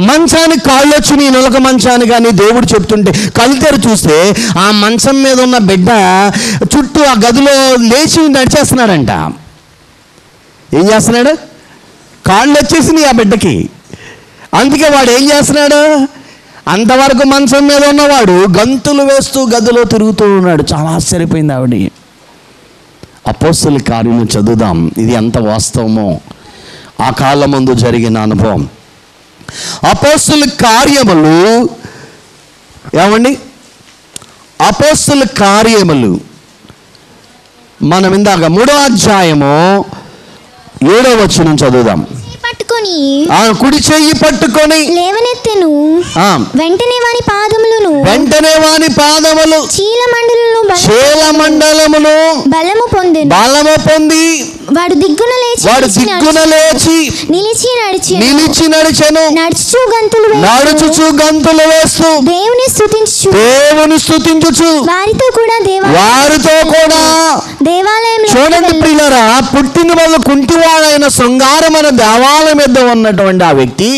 మంచానికి కాళ్ళు వచ్చి నులక మంచాన్ని కానీ దేవుడు చెప్తుంటే కళ్ళు చూస్తే ఆ మంచం మీద ఉన్న బిడ్డ చుట్టూ ఆ గదిలో లేచి నడిచేస్తున్నాడంట. ఏం చేస్తున్నాడు? కాళ్ళు వచ్చేసినాయి ఆ బిడ్డకి. అందుకే వాడు ఏం చేస్తున్నాడు? అంతవరకు మంచం మీద ఉన్నవాడు గంతులు వేస్తూ గదిలో తిరుగుతూ ఉన్నాడు. చాలా ఆశ్చర్యపోయింది ఆవిడ. అపోస్తలుల కార్యము చదువుదాం, ఇది ఎంత వాస్తవమో ఆ కాలం ముందు జరిగిన అనుభవం. అపోస్తలుల కార్యములు, ఏమండి అపోస్తలుల కార్యములు మనం ఇందాక 3వ అధ్యాయము 7వ వచనం చదువుదాం. పట్టుకొని కుడి చెయ్యి పట్టుకొని లేవనెత్తెను. వెంటనే వాని పాదములు చీలమండలమును బలము పొంది వాడు దిగ్గున లేచి నిలిచి నడిచెను. నడుచుచు గంతులు వేస్తూ దేవుని స్తుతించుచు వారితో కూడా దేవాలయంలో. చూడండి ప్రియులారా, పుట్టిన వాళ్ళు కుంటివాడైన శృంగారం అనే దేవాలయం మీద ఉన్నటువంటి ఆ వ్యక్తి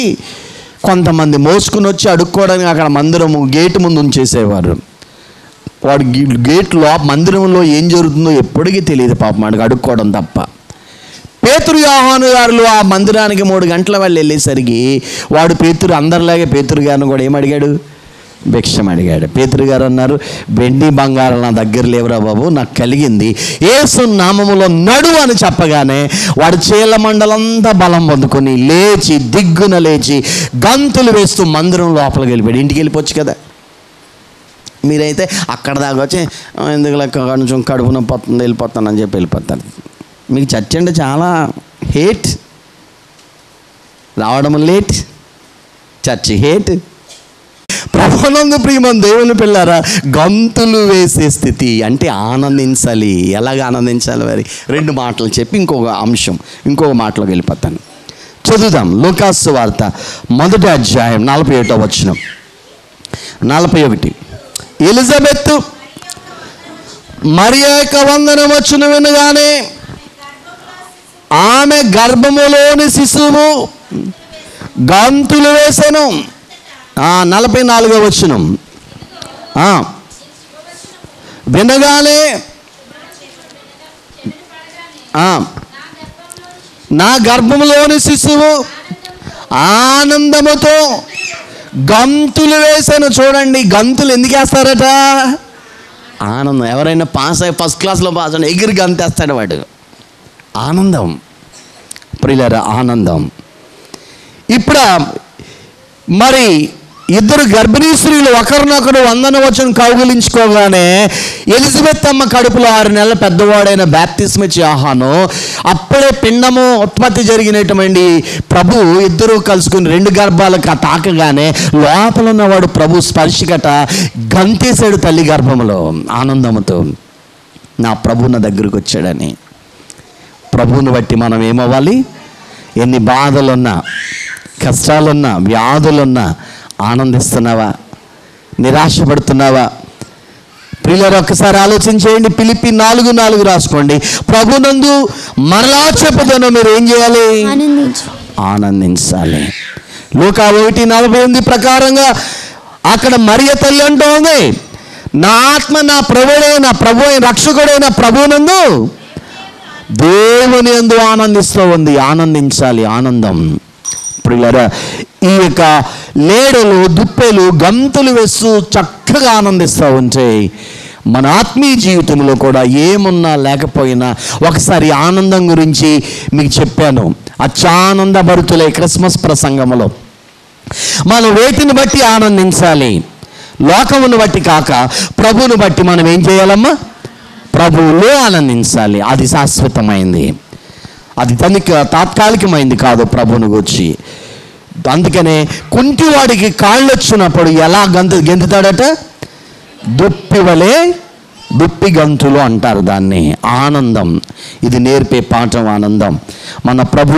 కొంతమంది మోసుకుని వచ్చి అడుక్కోవడానికి అక్కడ మందిరము గేటు ముందు ఉంచేసేవారు. వాడు గేట్లో మందిరంలో ఏం జరుగుతుందో ఎప్పటికీ తెలియదు పాపం, వాడికి అడుక్కోవడం తప్ప. పేతురు యోహాను గారు ఆ మందిరానికి 3 గంటల వాళ్ళు వెళ్ళేసరికి వాడు పేతురు అందరిలాగే పేతురు గారిని కూడా ఏమడిగాడు? భిక్షం అడిగాడు. పేతురు గారు అన్నారు, వెండి బంగారం నా దగ్గర లేవురా బాబు, నాకు కలిగింది యేసు నామములో నడు అని చెప్పగానే వాడు చీలమండలంతా బలం పొందుకొని లేచి దిగ్గున లేచి గంతులు వేస్తూ మందిరం లోపలికి వెళ్ళిపోయాడు. ఇంటికి వెళ్ళిపోవచ్చు కదా. మీరైతే అక్కడ దాకా వచ్చి ఎందుకు లెక్క కొంచెం కడుపు నొప్పి వెళ్ళిపోతానని చెప్పి వెళ్ళిపోతారు. మీకు చర్చ్ అంటే చాలా హేట్, రావడం లేట్, చర్చి హేట్. ప్రభునందు ప్రియమైన దేవుని పిల్లారా, గంతులు వేసే స్థితి అంటే ఆనందించాలి. ఎలాగ ఆనందించాలి? మరి 2 మాటలు చెప్పి ఇంకొక మాటలోకి వెళ్ళిపోతాను. చదువుదాం లూకాసు వార్త 1వ అధ్యాయం 41వ వచనం. 41. ఎలిజబెత్ మరియ యొక్క వందనం వచ్చును వినగానే ఆమె గర్భములోని శిశువు గంతులు వేసెను. 44వ వచనం. వినగానే నా గర్భములోని శిశువు ఆనందముతో గంతులు వేసాను. చూడండి, గంతులు ఎందుకు వేస్తారట? ఆనందం. ఎవరైనా పాస్ అయ్యి ఫస్ట్ క్లాస్లో పాస్ అని ఎగిరి గంతేస్తాడు వాడు. ఆనందం ప్రియులారా, ఆనందం. ఇప్పుడు మరి 2 గర్భిణీ స్త్రీలు ఒకరినొకరు వందనవచనం కౌగిలించుకోగానే ఎలిజబెత్ అమ్మ కడుపులో 6 నెలల పెద్దవాడైన బాప్తిస్మిచ్చి యోహాను అప్పుడే పిండము ఉత్పత్తి జరిగినటువంటి ప్రభు ఇద్దరు కలుసుకుని 2 గర్భాలకు తాకగానే లోపల ఉన్నవాడు ప్రభు స్పర్శకట గంతేశాడు తల్లి గర్భంలో ఆనందముతో. నా ప్రభు నా దగ్గరకు వచ్చాడని. ప్రభువుని బట్టి మనం ఏమవ్వాలి? ఎన్ని బాధలున్నా, కష్టాలున్నా, వ్యాధులున్నా ఆనందిస్తున్నావా? నిరాశపడుతున్నావా? ప్రియులారా, ఒక్కసారి ఆలోచించేయండి. ఫిలిప్పీ 4:4 రాసుకోండి. ప్రభునందు మరలా చెప్పుతాను, మీరు ఏం చేయాలి? ఆనందించాలి. లూకా 1:48 ప్రకారంగా అక్కడ మరియ తల్లి అంటోంది, నా ఆత్మ నా ప్రభు రక్షకుడైన ప్రభునందు దేవుని యందు ఆనందిస్తూ ఉంది. ఆనందించాలి, ఆనందం. ప్రియులారా, ఈ యొక్క లేడలు దుప్పెలు గంతులు వేస్తూ చక్కగా ఆనందిస్తూ ఉంటాయి. మన ఆత్మీయ జీవితంలో కూడా ఏమున్నా లేకపోయినా ఒకసారి ఆనందం గురించి మీకు చెప్పాను. అత్యానంద భరితులై క్రిస్మస్ ప్రసంగంలో మనం వేటిని బట్టి ఆనందించాలి? లోకమును బట్టి కాక ప్రభువును బట్టి మనం ఏం చేయాలమ్మా? ప్రభువులో ఆనందించాలి. అది శాశ్వతమైంది, అది దానికి తాత్కాలికమైంది కాదు ప్రభువును గురించి. అందుకనే కుంటివాడికి కాళ్ళు వచ్చినప్పుడు ఎలా గెంతుతాడట? దుప్పి గంతులు అంటారు దాన్ని. ఆనందం, ఇది నేర్పే పాఠం ఆనందం. మన ప్రభు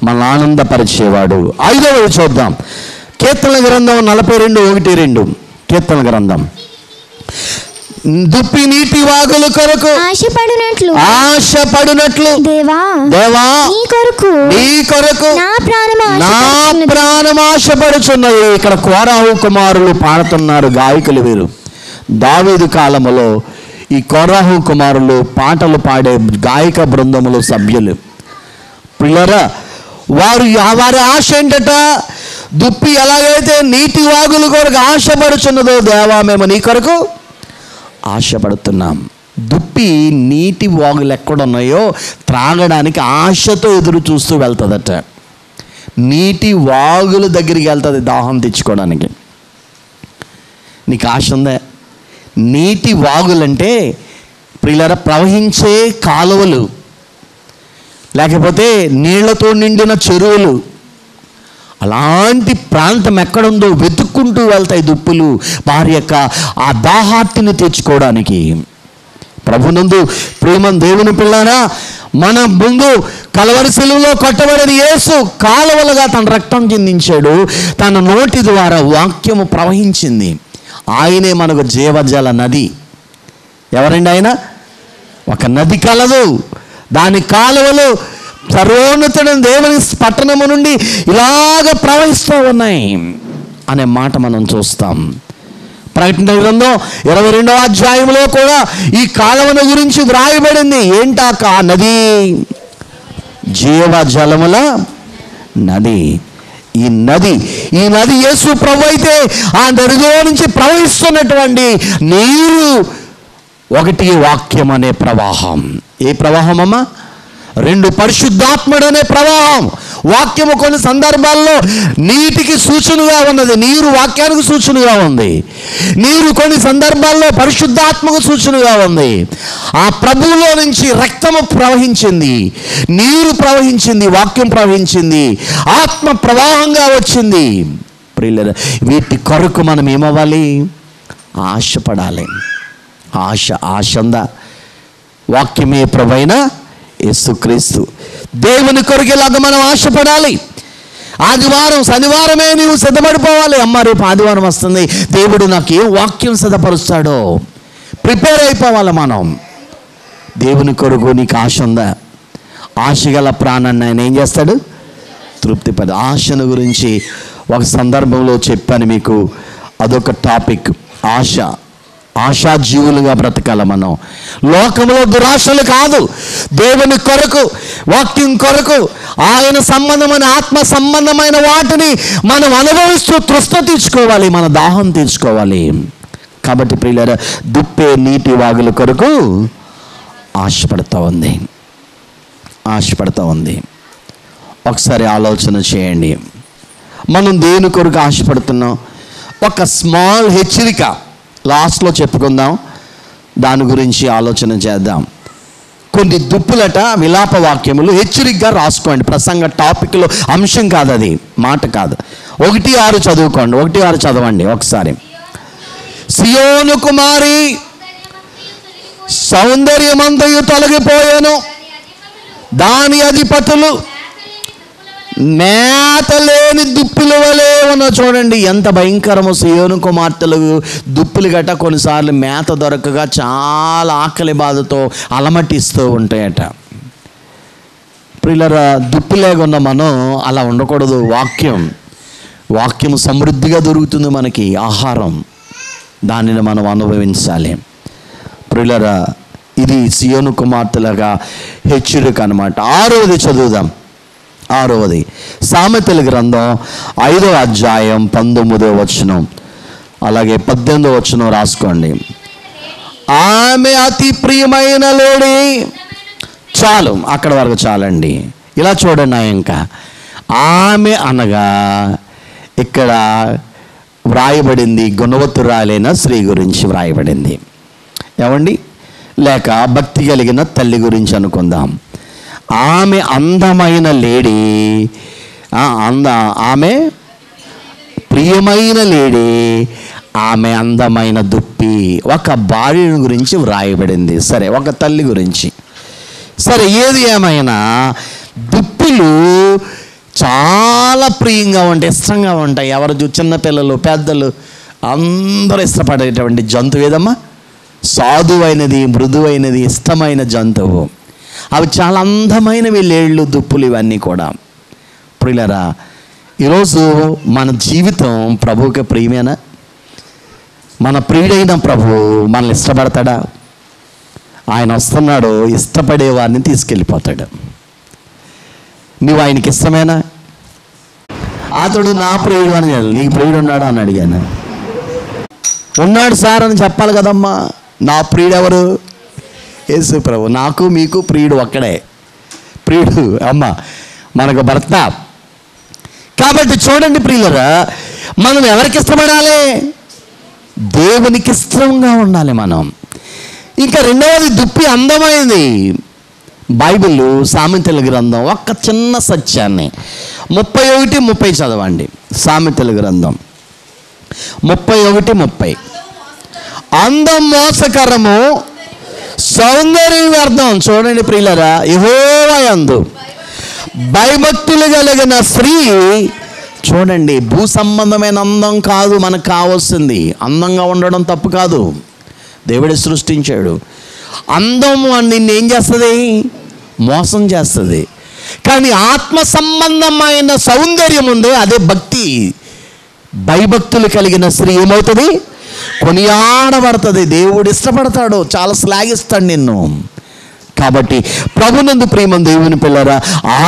మన ఆనందపరిచేవాడు. 5వది చూద్దాం. కీర్తనల గ్రంథం 42:1-2. కీర్తనల గ్రంథం. దుప్పి నీటి వాగుల కొరకు ఆశపడునట్లు దేవా నీ కొరకు నా ప్రాణం ఆశపడుచున్నది. ఇక్కడ కోరాహు కుమారులు పాడుతున్నారు, గాయకులు వీరు. దావీదు కాలములో ఈ కోరాహు కుమారులు పాటలు పాడే గాయక బృందములు సభ్యులు. పిల్లరా, వారి ఆశ ఏంటట? దుప్పి ఎలాగైతే నీటి వాగుల కొరకు ఆశపడుచున్నదో, దేవా మేము నీ కొరకు ఆశపడుతున్నాం. దుప్పి నీటి వాగులు ఎక్కడున్నాయో త్రాగడానికి ఆశతో ఎదురు చూస్తూ వెళ్తుందట. నీటి వాగుల దగ్గరికి వెళ్తుంది దాహం తెచ్చుకోవడానికి. నీకు ఆశ ఉందా? నీటి వాగులంటే ప్రియులారా ప్రవహించే కాలువలు, లేకపోతే నీళ్లతో నిండిన చెరువులు. అలాంటి ప్రాంతం ఎక్కడుందో వెతుక్కుంటూ వెళ్తాయి దుప్పులు వారి యొక్క ఆ దాహార్తిని తెచ్చుకోవడానికి. ప్రభునందు ప్రేమ దేవుని పిల్లారా, మన ముందు కలవరి శిలువలో కొట్టబడిన యేసు కాలువలుగా తన రక్తం చిందించాడు. తన నోటి ద్వారా వాక్యము ప్రవహించింది. ఆయనే మనకు జీవజల నది. ఎవరండి ఆయన? ఒక నది కలదు, దాని కాలువలు సర్వోన్నతుడైన దేవుని పట్టణము నుండి ఇలాగ ప్రవహిస్తూ ఉన్నాయి అనే మాట మనం చూస్తాం. ప్రకటన గ్రంథం 22వ అధ్యాయంలో కూడా ఈ కాలువను గురించి వ్రాయబడింది. ఏంటాక నది? జీవజలముల నది. ఈ నది యేసు ప్రభు అయితే ఆ నదిలో నుంచి ప్రవహిస్తున్నటువంటి నీరు ఒకటి వాక్యం అనే ప్రవాహం. ఏ ప్రవాహం అమ్మా? 2 పరిశుద్ధాత్ముడు అనే ప్రవాహం. వాక్యము కొన్ని సందర్భాల్లో నీటికి సూచనగా ఉన్నది, నీరు వాక్యానికి సూచనగా ఉంది. నీరు కొన్ని సందర్భాల్లో పరిశుద్ధాత్మకు సూచనగా ఉంది. ఆ ప్రభువులో నుంచి రక్తము ప్రవహించింది, నీరు ప్రవహించింది, వాక్యం ప్రవహించింది, ఆత్మ ప్రవాహంగా వచ్చింది. ప్రియులారా, వీటి కొరకు మనం ఏమవ్వాలి? ఆశపడాలి. ఆశ ఉందా? వాక్యమే ప్రభువైన యేసుక్రీస్తు. దేవుని కొరకు ఇలాగా మనం ఆశపడాలి. ఆదివారం శనివారమే నీవు సిద్ధపడిపోవాలి. అమ్మ రేపు ఆదివారం వస్తుంది, దేవుడు నాకు ఏం వాక్యం సిద్ధపరుస్తాడో ప్రిపేర్ అయిపోవాలి మనం. దేవుని కొరకు నీకు ఆశ ఉందా? ఆశ గల ప్రాణాన్ని ఆయన ఏం చేస్తాడు? తృప్తిపడి. ఆశను గురించి ఒక సందర్భంలో చెప్పాను మీకు. అదొక టాపిక్. ఆశాజీవులుగా బ్రతకాల మనం. లోకంలో దురాశలు కాదు, దేవుని కొరకు, వాక్యం కొరకు, ఆయన సంబంధమైన ఆత్మ సంబంధమైన వాటిని మనం అనుభవిస్తూ తృష్ణ తీర్చుకోవాలి, మన దాహం తీర్చుకోవాలి. కాబట్టి ప్రియులారా, దుప్పే నీటి వాగుల కొరకు ఆశపడుతూ ఉంది. ఒకసారి ఆలోచన చేయండి, మనం దేని కొరకు ఆశపడుతున్నాం? ఒక స్మాల్ హెచ్చరిక లాస్ట్లో చెప్పుకుందాం, దాని గురించి ఆలోచన చేద్దాం. కొన్ని దుప్పులట విలాప వాక్యములు హెచ్చరికగా రాసుకోండి. ప్రసంగ టాపిక్లో అంశం కాదు, అది మాట కాదు. 1:6 చదువుకోండి. 1:6 చదవండి ఒకసారి. సియోను కుమారి సౌందర్యమంతయు తొలగిపోయాను, దాని అధిపతులు మేత లేని దుప్పుల వలె ఉన్న. చూడండి ఎంత భయంకరమో. సియోను కుమార్తెలు దుప్పులు గట్ట కొన్నిసార్లు మేత దొరకగా చాలా ఆకలి బాధతో అలమటిస్తూ ఉంటాయట. ప్రియులారా, దుప్పులేగున్న మనం అలా ఉండకూడదు. వాక్యం సమృద్ధిగా దొరుకుతుంది మనకి, ఆహారం. దానిని మనం అనుభవించాలి. ప్రియులారా, ఇది సియోను కుమార్తెలుగా హెచ్చరిక అన్నమాట. 6వది చదువుదాం. 6వది సామెతల గ్రంథం 5వ అధ్యాయం 19వ వచనం, అలాగే 18వ వచనం రాసుకోండి. ఆమె అతి ప్రియమైన లేడి. చాలు, అక్కడ వరకు చాలండి. ఇలా చూడండి, ఇంకా ఆమె అనగా ఇక్కడ వ్రాయబడింది గుణవతురాలైన స్త్రీ గురించి వ్రాయబడింది. ఏమండి? లేక భక్తి కలిగిన తల్లి గురించి అనుకుందాం. ఆమె అందమైన లేడీ, ఆమె ప్రియమైన లేడీ, ఆమె అందమైన దుప్పి. ఒక భార్య గురించి వ్రాయబడింది. సరే, ఒక తల్లి గురించి. సరే, ఏది ఏమైనా దుప్పిలు చాలా ప్రియంగా ఉంటాయి, ఇష్టంగా ఉంటాయి. ఎవరు చిన్నపిల్లలు, పెద్దలు అందరూ ఇష్టపడేటువంటి జంతువు ఏదమ్మా? సాధువైనది, మృదువైనది, ఇష్టమైన జంతువు. అవి చాలా అందమైనవి, లేళ్ళు, దుప్పులు, ఇవన్నీ కూడా. ప్రియులారా, ఈరోజు మన జీవితం ప్రభువుకి ప్రియమేనా? మన ప్రియుడైన ప్రభు మనల్ని ఇష్టపడతాడా? ఆయన వస్తున్నాడు, ఇష్టపడే వారిని తీసుకెళ్ళిపోతాడు. నువ్వు ఆయనకి ఇష్టమేనా? అతడు నా ప్రియుడు అని, నీకు ప్రియుడు ఉన్నాడా అని అడిగాను. ఉన్నాడు సార్ అని చెప్పాలి కదమ్మా. నా ప్రియుడు ఎవరు? యేసు ప్రభు. నాకు మీకు ప్రియుడు ఒక్కడే. ప్రియుడు అమ్మ మనకు భర్త. కాబట్టి చూడండి ప్రియులరా, మనం ఎవరికి ఇష్టపడాలి? దేవునికి ఇష్టంగా ఉండాలి మనం. ఇంకా రెండవది, దుప్పి అందమైంది. బైబిల్ సామెతల గ్రంథం ఒక్క చిన్న సత్యాన్ని 31:30 చదవండి. సామెతల గ్రంథం 31:30. అందం మోసకరము, సౌందర్యం వ్యర్థం. చూడండి ప్రియులరా, యెహోవా యందు భయభక్తులు కలిగిన స్త్రీ. చూడండి, భూ సంబంధమైన అందం కాదు మనకు కావాల్సింది. అందంగా ఉండడం తప్పు కాదు, దేవుడే సృష్టించాడు. అందం నిన్నేం చేస్తుంది? మోసం చేస్తుంది. కానీ ఆత్మ సంబంధమైన సౌందర్యం ఉంది, అదే భక్తి. భయభక్తులు కలిగిన స్త్రీ ఏమవుతుంది? కొనియాడబడుతుంది. దేవుడు ఇష్టపడతాడు, చాలా శ్లాఘిస్తాడు నిన్ను. కాబట్టి ప్రభునందు ప్రేమ దేవుని పిల్లరా,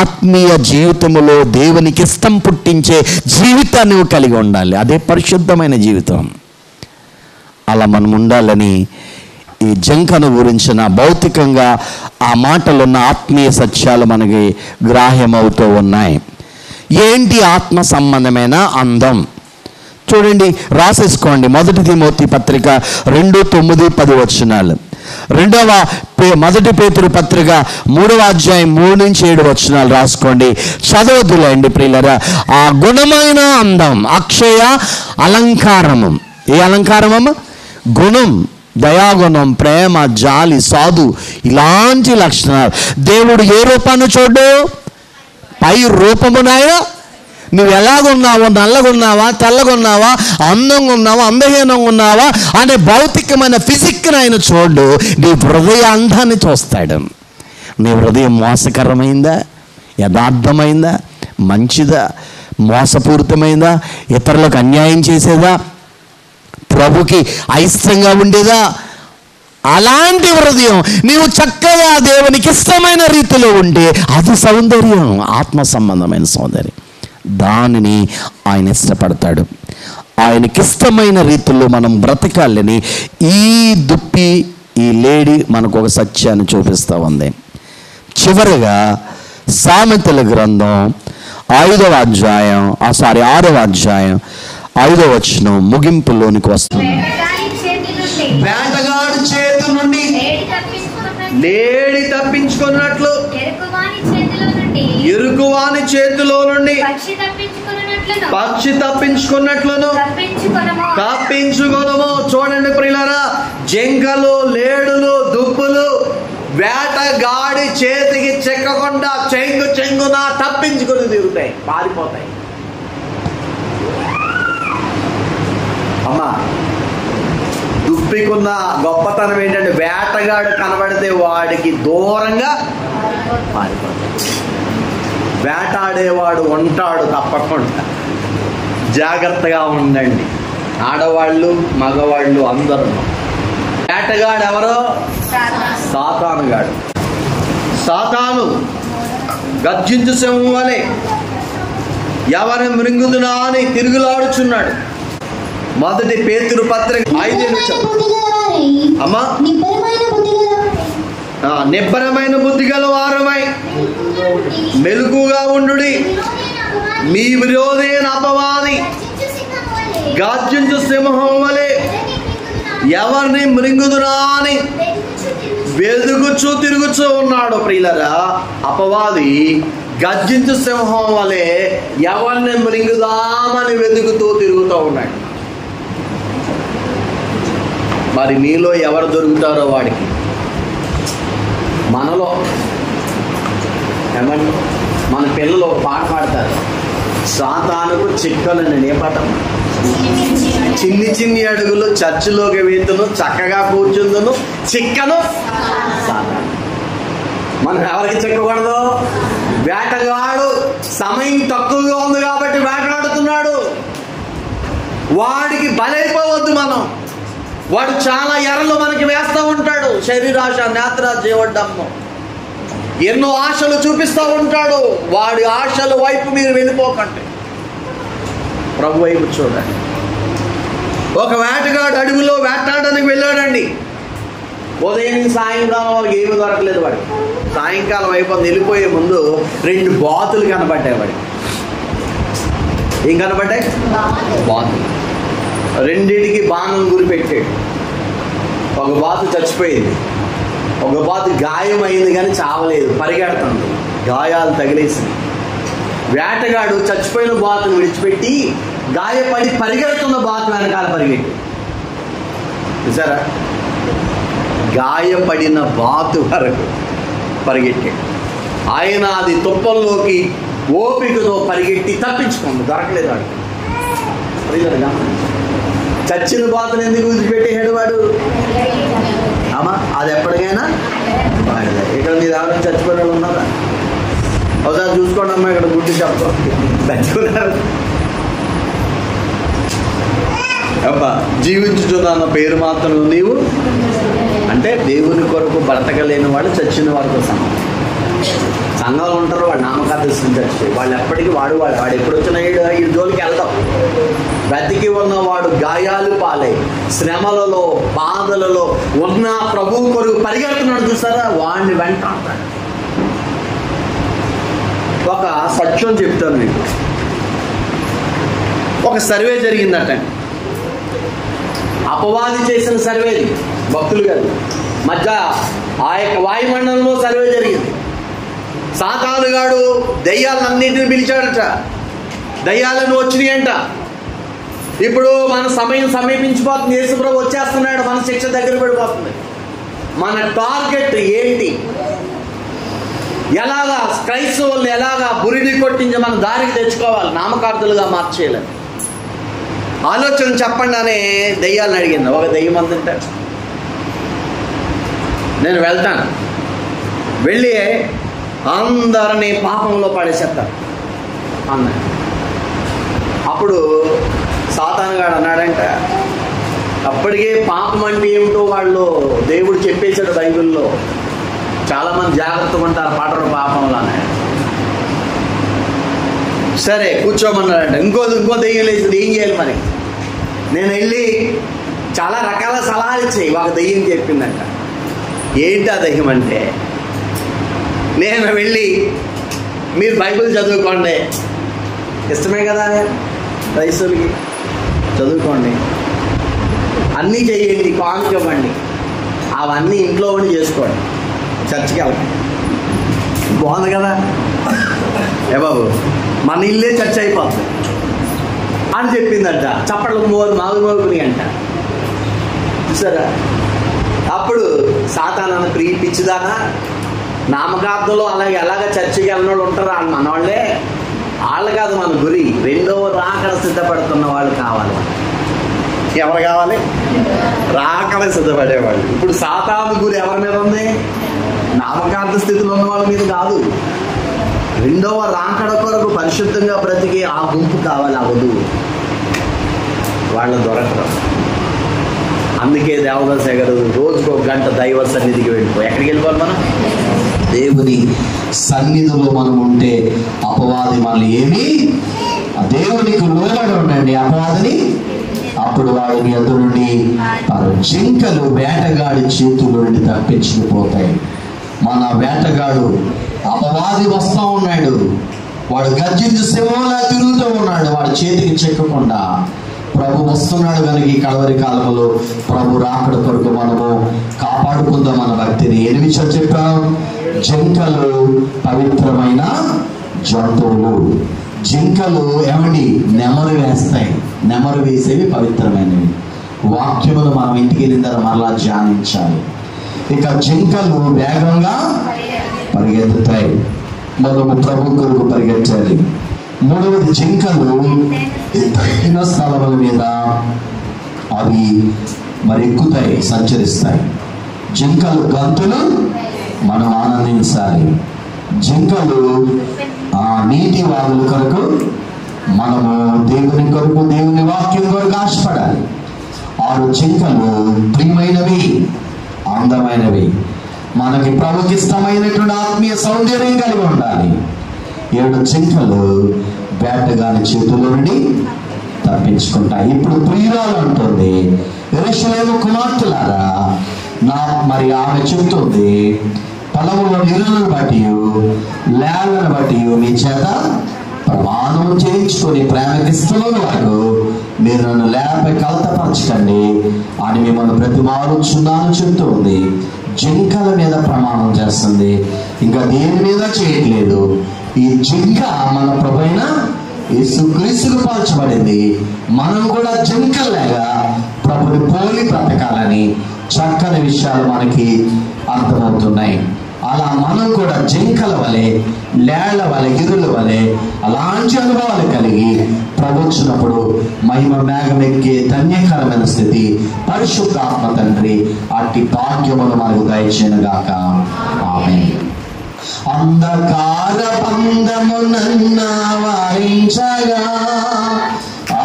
ఆత్మీయ జీవితంలో దేవునికి ఇష్టం పుట్టించే జీవితాన్ని కలిగి ఉండాలి. అదే పరిశుద్ధమైన జీవితం. అలా మనం ఉండాలని ఈ జంకను గురించిన భౌతికంగా ఆ మాటలున్న ఆత్మీయ సత్యాలు మనకి గ్రాహ్యమవుతూ ఉన్నాయి. ఏంటి ఆత్మ సంబంధమైన అందం? చూడండి, రాసేసుకోండి. 1 తిమోతి పత్రిక 2:9-10 వచనాలు. 1 పేతురు పత్రిక 3:3-7 వచనాలు రాసుకోండి. చదవదులేండి ప్రియులరా. ఆ గుణమైన అందం, అక్షయ అలంకారము. ఏ అలంకారమమ్మ? గుణం, దయాగుణం, ప్రేమ, జాలి, సాధు, ఇలాంటి లక్షణాలు. దేవుడు ఏ రూపాన్ని చూడు? పై రూపమునాయన. నువ్వు ఎలాగున్నావో, నల్లగున్నావా, తెల్లగున్నావా, అందంగా ఉన్నావా, అందహీనంగా ఉన్నావా అనే భౌతికమైన ఫిజిక్ని ఆయన చూడు. నీ హృదయ అందాన్ని చూస్తాడు. నీ హృదయం మోసకరమైందా, యథార్థమైందా, మంచిదా, మోసపూరితమైందా, ఇతరులకు అన్యాయం చేసేదా, ప్రభుకి అయిష్టంగా ఉండేదా? అలాంటి హృదయం నీవు చక్కగా దేవునికి ఇష్టమైన రీతిలో ఉంటే అది సౌందర్యం, ఆత్మ సంబంధమైన సౌందర్యం. దానిని ఆయన ఇష్టపడతాడు. ఆయనకిష్టమైన రీతిలో మనం బ్రతకాలని ఈ దుప్పి, ఈ లేడీ మనకు ఒక సత్యాన్ని చూపిస్తూ ఉంది. చివరిగా సామెతల గ్రంథం 6వ అధ్యాయం 5వ వచనం ముగింపులోనికి వస్తుంది. వేటగాడి చేతి నుండి లేడి తప్పించుకున్నట్లు, ఎరుకువాని చేతిలో నుండి పక్షి తప్పించుకున్నట్లును తప్పించుకొనుము. చూడండి ప్రియులారా, జింకలు, లేడులు, దుప్పులు వేటగాడి చేతికి చెక్కకుండా చెంగున తప్పించుకొని తిరుగుతాయి, పారిపోతాయి. అమ్మా, దుప్పికున్న గొప్పతనం ఏంటంటే వేటగాడు కనబడితే వాడికి దూరంగా పారిపోతాడు. వేటాడేవాడు ఉంటాడు తప్పకుండా. జాగ్రత్తగా ఉండండి, ఆడవాళ్ళు, మగవాళ్ళు అందరూ. వేటగాడు ఎవరో? సాతానుగాడు. సాతాను గర్జించు సింహం వలె ఎవరి మృంగుదునా అని తిరుగులాడుచున్నాడు. 1 పేతురు పత్రిక 5 అమ్మా, నిబ్బరమైన బుద్ధి గల వారమై మెలకుగా ఉండుడి. మీ విరోధైన అపవాది గర్జించు సింహం వలె ఎవరిని మృంగుదురా అని వెదుగుచూ తిరుగుచూ ఉన్నాడు. ప్రియులరా, అపవాది గర్జించు సింహం వలె ఎవరిని మృంగుదామని వెతుకుతూ తిరుగుతూ ఉన్నాడు. మరి మీలో ఎవరు దొరుకుతారో వాడికి. మనలో ఏమంటే మన పిల్లలు పాట పాడతారు, సాతానుకు చిక్కలని నేపథ్యం, చిన్ని చిన్ని అడుగులు చర్చిలోకి వెళ్తును, చక్కగా కూర్చుందును, చిక్కను సాతాను. మనం ఎవరికి చిక్కకూడదు? వేటగాడు సమయం తక్కువగా ఉంది కాబట్టి వేటగాడుతున్నాడు. వాడికి బలైపోవద్దు మనం. వాడు చాలా ఎర్రలు మనకి వేస్తూ ఉంటాడు. శరీరాశ, నేత్ర, జీవడమ్ము, ఎన్నో ఆశలు చూపిస్తూ ఉంటాడు. వాడి ఆశల వైపు మీరు వెళ్ళిపోకండి, ప్రభు వైపు చూడండి. ఒక వేటగాడు అడవిలో వేటాడడానికి వెళ్ళాడండి. ఉదయం సాయంకాలం వాడికి ఏమి దొరకలేదు. వాడికి సాయంకాలం అయిపోయింది. వెళ్ళిపోయే ముందు 2 బాతులు కనబడ్డాయి. వాడికి ఏం కనబడ్డాయి? బాతులు. 2టికి బాణం గురి పెట్టాడు. ఒక బాతు చచ్చిపోయింది, ఒక బాతు గాయం అయింది కానీ చావలేదు, పరిగెడుతుంది, గాయాలు తగిలేసింది. వేటగాడు చచ్చిపోయిన బాతును విడిచిపెట్టి గాయపడి పరిగెడుతున్న బాతు వెనకాల పరిగెట్టి, చూసారా? గాయపడిన బాతు వరకు పరిగెట్టాడు. ఆయన అది తుప్పల్లోకి ఓపికతో పరిగెట్టి తప్పించుకోండి, దొరకలేదు వాడు. చచ్చిన బాతును ఎందుకు విడిచిపెట్టేసాడు వాడు? అమ్మా, అది ఎప్పటికైనా వాడిదే. ఇక్కడ మీరు ఎవరైనా చచ్చిపోయిన వాళ్ళు ఉన్నారా? ఒకసారి చూసుకోండి అమ్మా, ఇక్కడ గుడ్డి చెప్ప చచ్చిపోయినారు. అబ్బా, జీవించుతున్న పేరు మాత్రం నీవు అంటే దేవుని కొరకు బ్రతకలేని వాడు చచ్చిన వారితో సమానం. సంఘాలు ఉంటారు, వాడు నామకార్థం చచ్చిపోయి వాళ్ళు ఎప్పటికీ వాడు ఎప్పుడు వచ్చిన ఈ జోలికి వెళ్తాం. బ్రతికి ఉన్నవాడు గాయాలు పాలై శ్రమలలో బాధలలో ఉన్న ప్రభువు కొరకు పరిగెడుతున్నాడు, చూసారా? వాడిని వెంటాడతాడు. ఒక సత్యం చెప్తాను మీకు. ఒక సర్వే జరిగిందట. అపవాది చేసిన సర్వేది, భక్తులు గారు మధ్య ఆ యొక్క వాయుమండలంలో సర్వే జరిగింది. సాతానుగాడు దయ్యాలన్నింటిని పిలిచాడట. దయ్యాలను వచ్చినాయంట. ఇప్పుడు మన సమయం సమీపించిపోతుంది. యేసుప్రభు వచ్చేస్తున్నాడు, మన శిక్ష దగ్గర పడిపోతుంది. మన టార్గెట్ ఏంటి? ఎలాగా క్రైస్తవుల్ని ఎలాగా బురిడి కొట్టించి మన దారికి తెచ్చుకోవాలి, నామకార్థులుగా మార్చేయాలి, ఆలోచన చెప్పండి అని దయ్యాలను అడిగింది. ఒక దయ్యం అందంటే, నేను వెళ్తాను, వెళ్ళి అందరినీ పాపంలో పడేసేస్తాను అన్నాడు. అప్పుడు సాతానుగాడు అన్నాడంట, అప్పటికే పాపం అంటే ఏమిటో వాళ్ళు దేవుడు చెప్పేశాడు బైబిల్లో. చాలామంది జాగ్రత్తగా ఉంటారు పాటలు పాపంలో అన్నాడు. సరే కూర్చోమన్నాడంట. ఇంకో దెయ్యం లేచింది, ఏం చేయాలి మరి? నేను వెళ్ళి చాలా రకాల సలహాలు ఇచ్చాయి. ఒక దెయ్యం చెప్పిందంట. ఏంటి ఆ దెయ్యం అంటే, నేను వెళ్ళి మీరు బైబిల్ చదువుకోండి, ఇష్టమే కదా క్రైస్తవులకి, చదువుకోండి, అన్నీ చేయండి, కానుక ఇవ్వండి, అవన్నీ ఇంట్లో ఉండి చేసుకోండి, చర్చికి వెళ్ళండి. బాగుంది కదా ఏ బాబు, మన ఇల్లే చర్చ అయిపోతుంది అని చెప్పిందంట. చప్పట్లు మాగుమోగుని అంట, చూసారా? అప్పుడు సాతాను ప్రియ పిచ్చిదానా, నామకార్థంలో అలాగే ఎలాగ చర్చికి వెళ్ళిన వాళ్ళు ఉంటారు, వాళ్ళు మనవాళ్ళే. వాళ్ళు కాదు మన గురి, రెండవ రాకడ సిద్ధపడుతున్న వాళ్ళు కావాలి. ఎవరు కావాలి? రాకడ సిద్ధపడేవాళ్ళు. ఇప్పుడు సాతాను గురి ఎవరి మీద ఉంది? నామకార్థ స్థితిలో ఉన్న వాళ్ళ మీద కాదు. రెండవ రాకడ కొరకు పరిశుద్ధంగా బ్రతికే ఆ గుంపు కావాలి, ఆ వధువు. వాళ్ళు దొరకరు. అందుకే దేవదాస గారు రోజుకు 1 గంట దైవ సన్నిధికి వెళ్ళిపోయి, ఎక్కడికి వెళ్ళిపోవాలి మనం? దేవుని సన్నిధిలో మనం ఉంటే అపవాది మనల్ని ఏమి, దేవునికి లోబడి ఉండండి అపవాదిని, అప్పుడు వాడిని ఎదురు నుండి జింకలు వేటగాడి చేతుల నుండి తప్పించుకుపోతాయి. మన వేటగాడు అపవాది వస్తూ ఉన్నాడు, వాడు గర్జించి సింహంలా తిరుగుతూ ఉన్నాడు, వాడి చేతికి చిక్కకుండా ప్రభు వస్తున్నాడు కనుక ఈ కడవరి కాలంలో ప్రభు రాకడ కొరకు మనము కాపాడుకుందాం మన భక్తిని. 8 చెప్పాం, జింకలు పవిత్రమైన జంతువులు. జింకలు ఏమండి నెమరు వేస్తాయి, నెమరు వేసేవి పవిత్రమైనవి. వాక్యములు మనం ఇంటికి వెళ్ళిన తర్వాత మరలా ధ్యానించాలి. ఇక జింకలు వేగంగా పరిగెత్తుతాయి, మనము ప్రభు కొరకు పరిగెత్తాలి. 3వది, జింకలు ఎత్తైన స్థలముల మీద అవి మరి ఎక్కుతాయి, సంచరిస్తాయి. జింకలు గంతులు మనం ఆనందించాలి. జింకలు నీటి వాగుల కొరకు మనము దేవుని కొరకు, దేవుని వాక్యం కొరకు ఆశపడాలి. 6 జింకలు ప్రియమైనవి, అందమైనవి, మనకి ప్రభుకి ఇష్టమైనటువంటి ఆత్మీయ సౌందర్యం కలిగి ఉండాలి. 7 జింకలు వేటగాని చేతుల నుండి తప్పించుకుంటాయి. ఇప్పుడు ప్రియురాలు అంటుంది, యెరూషలేము కుమార్తెలారా, మరి ఆమె చెబుతుంది, పొలములో నీళ్ళను బట్టి లేళ్లను బట్టి మీ చేత ప్రమాణం చేయించుకొని ప్రేమకిస్తున్న వారు మీరు నన్ను లేపై కలతపరచకండి అని మిమ్మల్ని బ్రతిమాలుచున్నాను చెప్తూ ఉంది. జింకల మీద ప్రమాణం చేస్తుంది, ఇంకా దేని మీద చేయట్లేదు. ఈ జింక మన ప్రభువైన యేసుక్రీస్తుకు పాల్చబడింది. మనం కూడా జింకల్లాగా ప్రభుని పోలి బ్రతకాలని చక్కని విషయాలు మనకి అర్థమవుతున్నాయి. అలా మనం కూడా జింకల వలె, లేళ్ల వలె, గిరుల వలె అలాంటి అనుభవాలు కలిగి ప్రభుత్వప్పుడు మహిమ మేఘం ఎక్కే ధన్యకరమైన స్థితి పరిశుద్ధాత్మ తండ్రి అట్టి భాగ్యమును మనకు దయచేయనుగాక. ఆమేన్. అంధకార బంధమునన్న వారించగా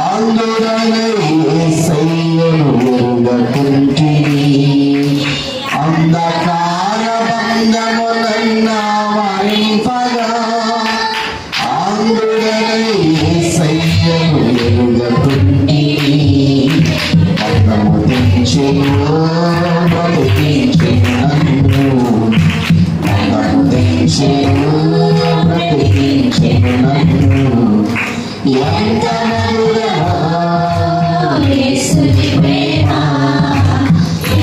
ఆందోళనై యేసయ్యను ఎరుగకుంటిని. అంధకార బంధమునన్న వారింపగా ఆందోళనై యేసయ్యను ఎరుగకుంటిని. పట్టము తెంచెను బ్రతికించెను నన్ను, పట్టము తెంచెను బ్రతికించెను నన్ను. ఎంత మధురమో యేసుని ప్రేమ,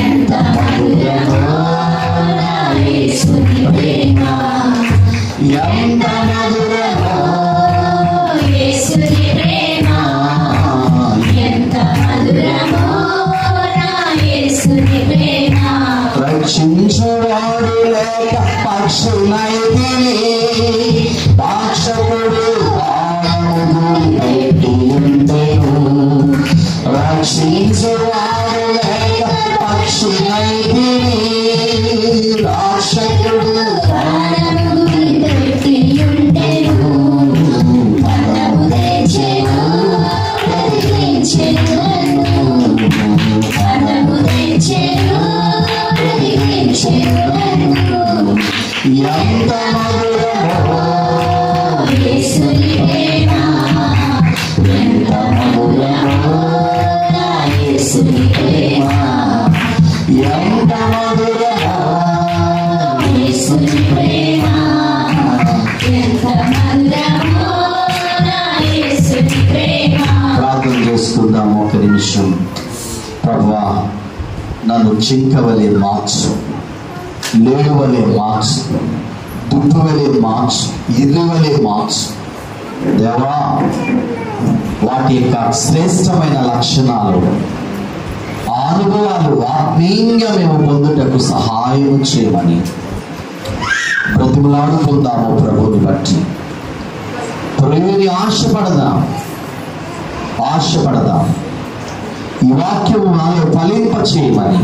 ఎంత మధురమో యేసుని ప్రేమ, ఎంత మధురమో యేసుని ప్రేమ, ఎంత మధురమో యేసుని ప్రేమ. రక్షించువాడు లేక పక్షులైతిని, పాక్షకుడు రక్షించువాడు లేక పక్షులైతిని, రాక్షకుడు ఎంత మధురమో యేసుని ప్రేమ, ఎంత మధురమో యేసుని ప్రేమ, ఎంత మధురమో యేసుని ప్రేమ, ఎంత మధురమో యేసుని ప్రేమ. ప్రార్థన చేసుకుందాము ఒక నిమిషం. ప్రభువా, నన్ను జింకవలే మార్చు, లేడువలే మార్చు, దుడ్డువలే మార్చు, ఇర్రువలే మార్చు. దేవా, వాటి యొక్క శ్రేష్టమైన లక్షణాలు, అనుభవాలు ఆత్మీయంగా మేము పొందుటకు సహాయం చేయమని బ్రతిమలాడుకుందాము. ప్రభుని బట్టి ప్రియుని ఆశపడదాం. ఈ వాక్యం నాలో ఫలింప చేయమని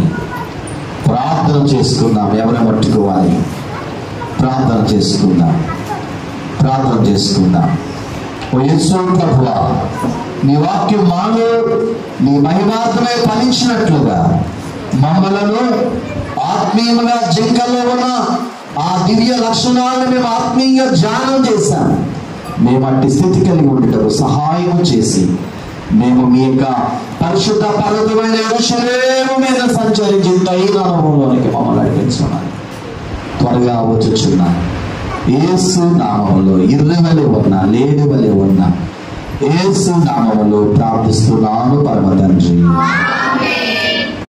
ప్రార్థన చేసుకుందాం. ఎవరి పట్టుకోవాలి? ప్రార్థన చేసుకుందాం. ఓ యేసు ప్రభువా, నీ వాక్యం మాలో నీ మహిమాత్మే ఫలించినట్లుగా మమ్మలను ఆత్మీయంగా జింకలో ఉన్న ఆ దివ్య లక్షణాలను మేము ఆత్మీయంగా ధ్యానం చేశాం. మేము అట్టి స్థితి కలిగి ఉండేటప్పుడు సహాయం చేసి మేము మీ యొక్క పరిశుద్ధ పర్వతమైన యెరూషలేము మీద సంచరించి దైవ అనుభవంలోనికి మమ్మల్ని నడిపించున్నాను. త్వరగా వచ్చుచున్నాను. యేసు నామములో ఇర్రెవలే ఉన్నా, లేడువలే ఉన్నా, యేసు నామములో ప్రార్థిస్తున్నాను పరమ తండ్రి.